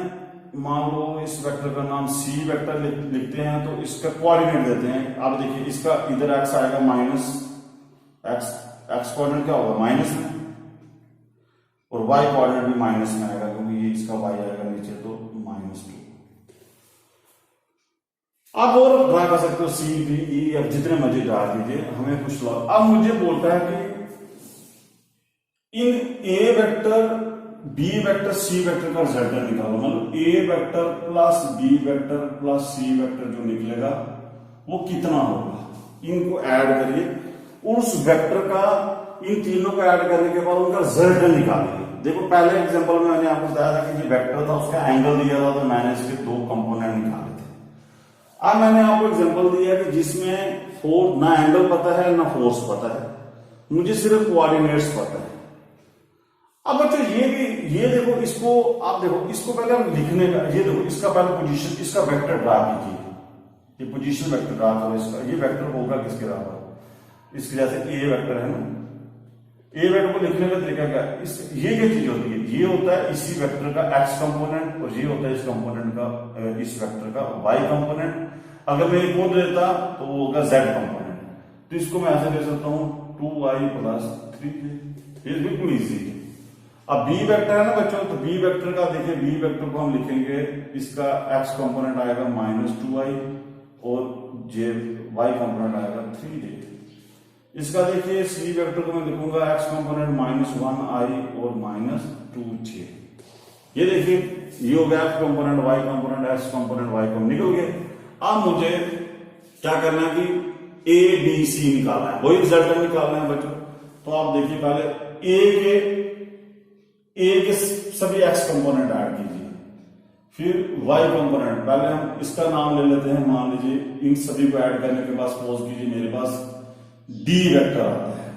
S1: मान लो इस वेक्टर का नाम c वेक्टर लिखते हैं तो इसका कोऑर्डिनेट देते हैं। अब देखिए इसका इधर x आएगा माइनस, x कोऑर्डिनेट क्या होगा माइनस में, और y कोऑर्डिनेट भी माइनस में आएगा क्योंकि ये इसका y आएगा नीचे तो -2। आप और ड्रा कर सकते हो सी डी ई एफ जितने मर्जी ड्रा कीजिए, हमें कुछ अब मुझे बोलता है कि इन A vector B vector C vector का रिजल्ट निकालो, मतलब A vector plus B vector plus C vector जो निकलेगा वो कितना होगा, इनको ऐड करिए और उस वेक्टर का इन तीनों को ऐड करने के बाद उनका रिजल्ट निकालिए। देखो पहले एग्जांपल में मैंने आपको बताया था कि जो वेक्टर था उसका एंगल दिया था तो मैंने इसके दो कंपोनेंट निकाले थे। अब मैंने आपको एग्जांपल दिया कि जिसमें फोर्स ना एंगल पता है ना फोर्स पता है, मुझे सिर्फ कोऑर्डिनेट्स पता है। अब बच्चों ये देखो, इसको आप देखो, इसको पहले हम लिखने का, ये देखो इसका पहले पोजीशन, इसका वेक्टर ड्रा कीजिए, ये पोजीशन वेक्टर ड्रा करो इसका, ये वेक्टर होगा किसके बराबर, इसके जैसे ए वेक्टर है ना, ए वेक्टर को लिखने का तरीका क्या है, ये क्या चीज होती है, ये होता है इसी वेक्टर का एक्स कंपोनेंट और ये होता है इस कंपोनेंट का, इस वेक्टर का वाई कंपोनेंट। अगर मैं एक और देता तो वो होगा जेड कंपोनेंट, तो इसको मैं ऐसे दे सकता हूं 2y + 3j, ये बिल्कुल ईजी है। अब बी वेक्टर है ना बच्चों, तो बी वेक्टर का देखिए, बी वेक्टर को हम लिखेंगे, इसका एक्स कंपोनेंट आएगा -2y और जे वाई कंपोनेंट आएगा 3j। इसका देखिए सी वेक्टर को मैं लिखूंगा एक्स कंपोनेंट -1i और -2j। ये देखिए ये हो गया X component Y component, X component Y component निकल गए। अब मुझे क्या करना है कि ए बी सी निकालना है, वही रिजल्ट निकालना है बच्चों। तो आप देखिए पहले ए के सभी एक्स कंपोनेंट ऐड कीजिए, फिर वाई कंपोनेंट, पहले हम इसका नाम ले लेते हैं, मान लीजिए इन सभी को ऐड करने के बाद सपोज कीजिए मेरे पास डी वेक्टर आता है।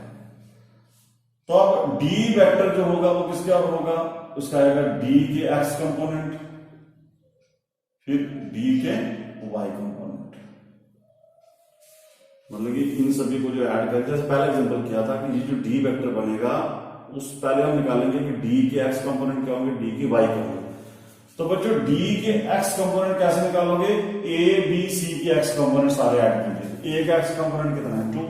S1: तो अब डी वेक्टर जो होगा वो किसके अब होगा, उसका आएगा डी के एक्स कंपोनेंट फिर डी के वाई कंपोनेंट, मतलब कि इन सभी को जो ऐड करके, जैसे पहले एग्जांपल किया था कि ये जो डी वेक्टर बनेगा उस पहले हम निकालेंगे कि डी के एक्स कंपोनेंट क्या होंगे, डी के वाई कंपोनेंट। तो बच्चों डी के एक्स कंपोनेंट कैसे निकालोगे, ए बी सी के एक्स कंपोनेंट सारे ऐड कीजिए। ए का एक्स कंपोनेंट कितना है 2,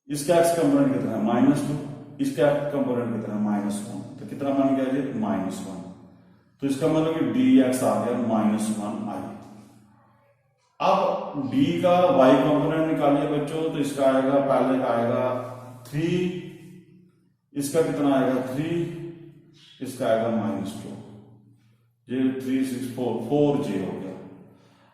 S1: इसका एक्स कंपोनेंट कितना है -2, इसका एक्स कंपोनेंट कितना है -1, तो कितना बन गया ये -1। तो इसका मतलब कि डी एक्स आ गया -1i। अब डी का वाई कंपोनेंट निकालिए बच्चों, तो इसका आएगा, पहले का आएगा 3, इसका कितना आएगा 3, इसका आएगा -2, ये 3 6 4j हो गया।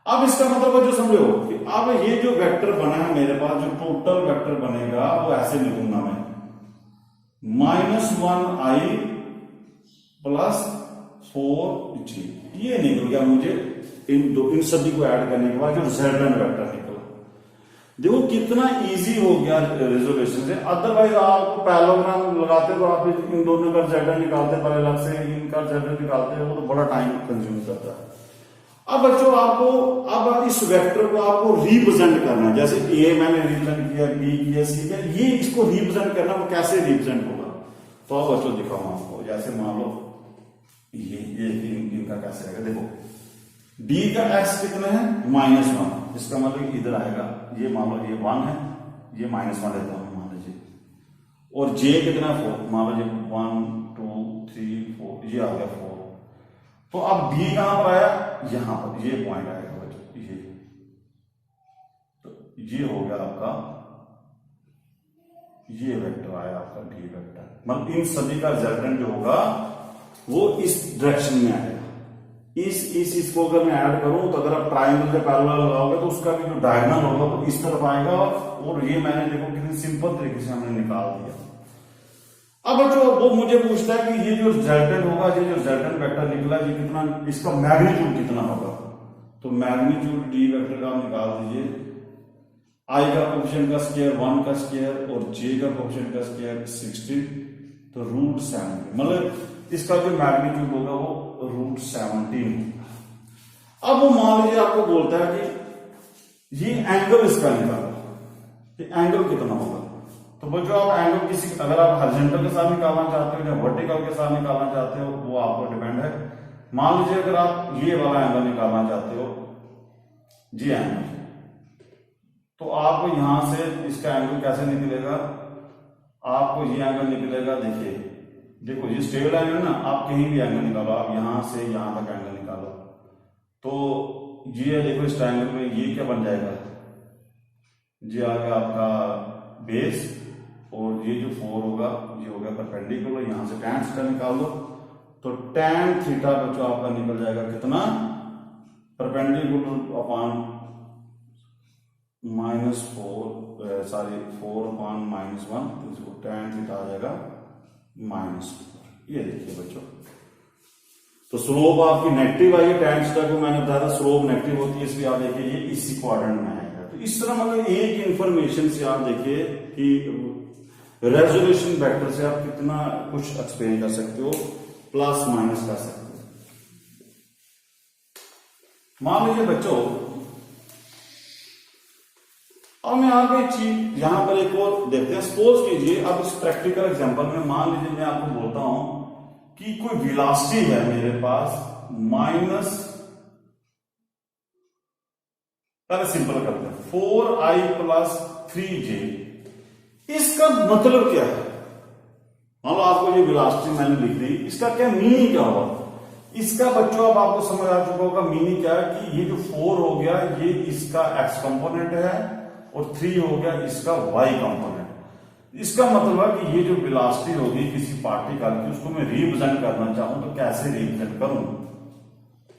S1: अब इसका मतलब जो समझो कि अब ये जो वेक्टर बना है मेरे पास, जो टोटल वेक्टर बनेगा वो ऐसे लिखूंगा मैं, -1i + 4j, ये निकल गया मुझे इन सभी को ऐड करने के बाद जो रिजल्टेंट वेक्टर निकला। देखो कितना इजी हो गया रिजोल्यूशन से, अदरवाइज आप पैरेललोग्राम लगाते तो आप इन दोनों का रिजल्टेंट निकालते, पहले अलग से इनका रिजल्टेंट निकालते हो तो बड़ा टाइम कंज्यूम करता है। अब बच्चों आपको अब इस वेक्टर को आपको रिप्रेजेंट करना है, जैसे ए मैंने रिप्रेजेंट किया, बी किया, सी किया, ये इसको रिप्रेजेंट करना, वो कैसे रिप्रेजेंट होगा तो आप बच्चों दिखाऊं आपको। जैसे मान लो ये इनका कैसे आएगा, देखो डी का एक्स कितना है -1, इसका मतलब इधर आएगा, ये मान लो ये 1 है, ये -1 लेता हूं मान लीजिए, और जे कितना 4, मान लो ये 1 2 3 4, ये आ गया 4। तो अब बी कहां पर आया, यहां पर, ये पॉइंट आएगा बच्चों, ये तो ये हो गया आपका, ये वेक्टर आया आपका डी वेक्टर, मतलब इन सभी का रिजल्टेंट जो होगा वो इस डायरेक्शन में आएगा। इसको अगर मैं ऐड करूं तो अगर आप ट्रायंगल के पैरेलल लगाओगे तो उसका भी जो डायगोनल होगा वो इस तरफ आएगा, और ये मैंने देखो कितनी सिंपल तरीके से हमने निकाल दिया। अब बच्चों वो मुझे पूछता है कि ये जो रिजल्टेंट होगा, ये जो रिजल्टेंट वेक्टर निकला, ये कितना, इसका मैग्नीट्यूड कितना होगा, तो मैग्नीट्यूड डी वेक्टर का निकाल दीजिए, आई का कोएफिशिएंट का स्क्वायर 1 का स्क्वायर और जे का कोएफिशिएंट का स्क्वायर 16, तो √17, मतलब इसका जो मैग्नीट्यूड होगा वो √17 होगा। अब वो मान लीजिए आपको बोलता है कि ये एंगल इसका निकालो, ये एंगल कितना होगा, तो बच्चों आप एंगल किसी, अगर आप हॉरिजॉन्टल के साथ निकालना चाहते हो या वर्टिकल के साथ निकालना चाहते हो वो आपको डिपेंड है। मान लीजिए अगर आप ये वाला एंगल निकालना चाहते हो, जी एंगल, तो आपको यहां से इसका एंगल कैसे निकलेगा, आपको ये एंगल निकलेगा, देखिए देखो ये स्ट्रेट लाइन है ना, आप कहीं भी एंगल निकालो, आप यहां से यहां तक एंगल निकालो, तो ये देखो इस ट्रायंगल में ये क्या बन जाएगा, ये आ गया आपका बेस, और ये जो 4 होगा ये हो गया परपेंडिकुलर। यहां से tan थीटा निकाल लो, तो tan थीटा बच्चों आपका निकल जाएगा कितना, परपेंडिकुलर अपॉन -4 अपॉन -1, तो tan थीटा आ जाएगा -4। ये देखिए बच्चों, तो स्लोप आपकी नेगेटिव आई है, tan थीटा को मैंने बताया था स्लोप नेगेटिव होती है, इसलिए आप देखिए ये इसी क्वाड्रेंट में आएगा। तो इस तरह मतलब एक इंफॉर्मेशन से आप देखिए कि रेजोल्यूशन वेक्टर से आप कितना कुछ एक्सप्लेन कर सकते हो, प्लस माइनस कर सकते हो। मान लीजिए बच्चों, अब मैं आगे एक चीज यहां पर एक और देखते हैं। सपोज कीजिए अब इस प्रैक्टिकल एग्जांपल में मान लीजिए मैं आपको बोलता हूं कि कोई वेलोसिटी है मेरे पास माइनस, पहले सिंपल करते हैं, 4i + 3j। इसका मतलब क्या है, मान लो आपको ये वेलोसिटी मैंने लिख दी, इसका क्या मीनिंग क्या होगा। इसका बच्चों अब आपको समझ आ चुका होगा मीनिंग क्या है, कि ये जो 4 हो गया ये इसका x कंपोनेंट है, और 3 हो गया इसका y कंपोनेंट। इसका मतलब है कि ये जो वेलोसिटी होगी किसी पार्टिकल की, उसको मैं रिप्रेजेंट करना चाहूं तो कैसे रिप्रेजेंट करूं,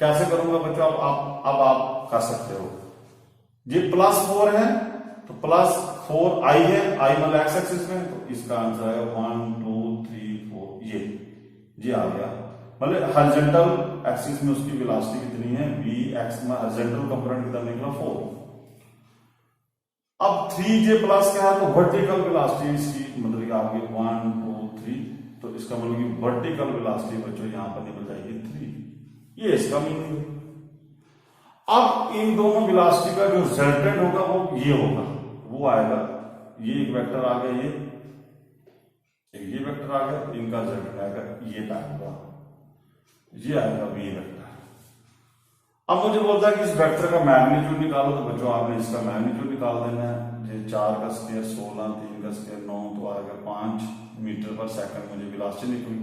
S1: कैसे करूंगा बच्चों, अब आप कर सकते हो। ये +4 है तो +4i है, i मतलब एक्स एक्सिस में, तो इसका आंसर है 1 2 3 4, ये आ गया। मतलब हॉरिजॉन्टल एक्सिस में उसकी वेलोसिटी कितनी है, vx में हॉरिजॉन्टल कंपोनेंट कितना निकला 4। अब 3j प्लस क्या है, तो वर्टिकल वेलोसिटी इसकी मतलब कि आपकी 1 2 3, तो इसका मतलब कि वर्टिकल वेलोसिटी बच्चों यहां पर निकल जाएगी 3। ये इसका मीनिंग है। अब इन दोनों वेलोसिटी का जो रिजल्टेंट होगा वो ये होगा, वो आएगा, ये एक वेक्टर आ गया, ये वेक्टर आ गया, इनका रिजल्टेंट आएगा ये आएगा, ये आएगा v वेक्टर। अब मुझे बोलता है कि इस वेक्टर का मैग्नीट्यूड निकालो, तो बच्चों आपने इसका मैग्नीट्यूड निकाल देना है। ये 4 का स्क्वायर 16, 3 का स्क्वायर 9, तो आ गया 5 मीटर पर सेकंड मुझे वेलोसिटी निकली।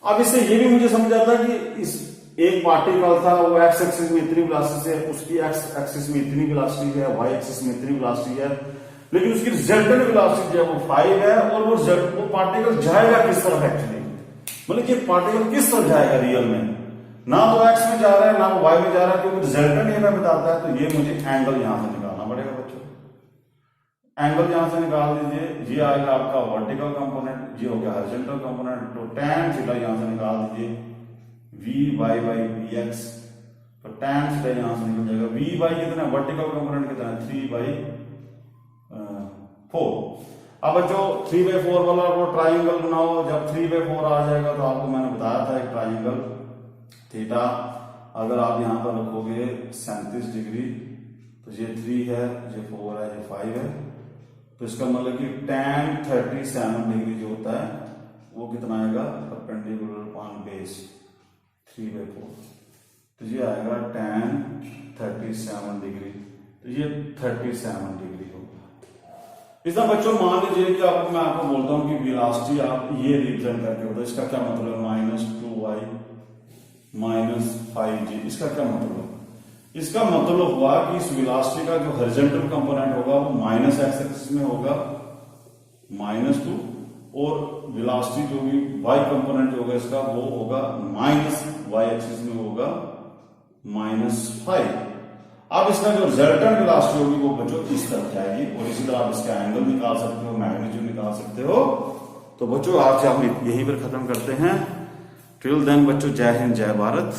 S1: अब इससे ये भी मुझे समझ आता है कि इस एक पार्टिकल था, वो एक्स एक्सिस में इतनी वेलोसिटी है, उसकी एक्स एक्सिस में इतनी वेलोसिटी है, वाई एक्सिस में इतनी वेलोसिटी है, लेकिन उसकी रिजल्टेंट वेलोसिटी जो है वो 5 है, और वो पार्टिकल जाएगा किस तरफ एक्चुअली, मतलब कि पार्टिकल किस तरफ जाएगा रियल में, ना तो एक्स में जा रहा है ना वो वाई में जा रहा है, क्योंकि रिजल्टेंट ये हमें बताता है। तो ये मुझे एंगल यहां से निकालना पड़ेगा बच्चों, एंगल यहां से निकाल दीजिए। ये आएगा आपका वर्टिकल कंपोनेंट, ये हो गया हॉरिजॉन्टल कंपोनेंट, तो tan थीटा यहां से निकाल दीजिए vy/vx, तो tan थीटा यहां से निकल जाएगा vy कितना, वर्टिकल कंपोनेंट कितना है 3/4। अब बच्चों 3/4 वाला वो ट्राइंगल बनाओ, जब 3/4 आ जाएगा तो आपको मैंने बताया था एक ट्राइंगल थीटा अगर आप यहां पर रखोगे 37 डिग्री, तो ये 3 है, ये 4 है, ये 5 है, तो इसका मतलब कि tan 37 डिग्री जो होता है वो कितना आएगा, परपेंडिकुलर अपॉन बेस 3/4, तो ये आएगा tan 37 डिग्री, तो ये 37 डिग्री होगा। इस तरह बच्चों मान लीजिए कि आपको मैं आपको बोलता हूं कि वेलोसिटी आप ये रिप्रेजेंट करके होता है, इसका क्या मतलब है -2y -5j, इसका क्या मतलब है, इसका मतलब हुआ कि इस वेलोसिटी का जो हॉरिजॉन्टल कंपोनेंट होगा वो माइनस एक्स एक्सिस में होगा -2, और वेलोसिटी जो भी y कंपोनेंट होगा इसका वो होगा माइनस y एक्सिस में होगा -5। अब इसका जो रिजल्टेंट वेलोसिटी होगी वो बच्चों इस तरफ जाएगी, और इसी तरह आप इसका एंगल निकाल सकते हो, मैग्नीट्यूड निकाल सकते हो। तो बच्चों आज से हम यहीं पर खत्म करते हैं। टिल देन बच्चों, जय हिंद जय भारत।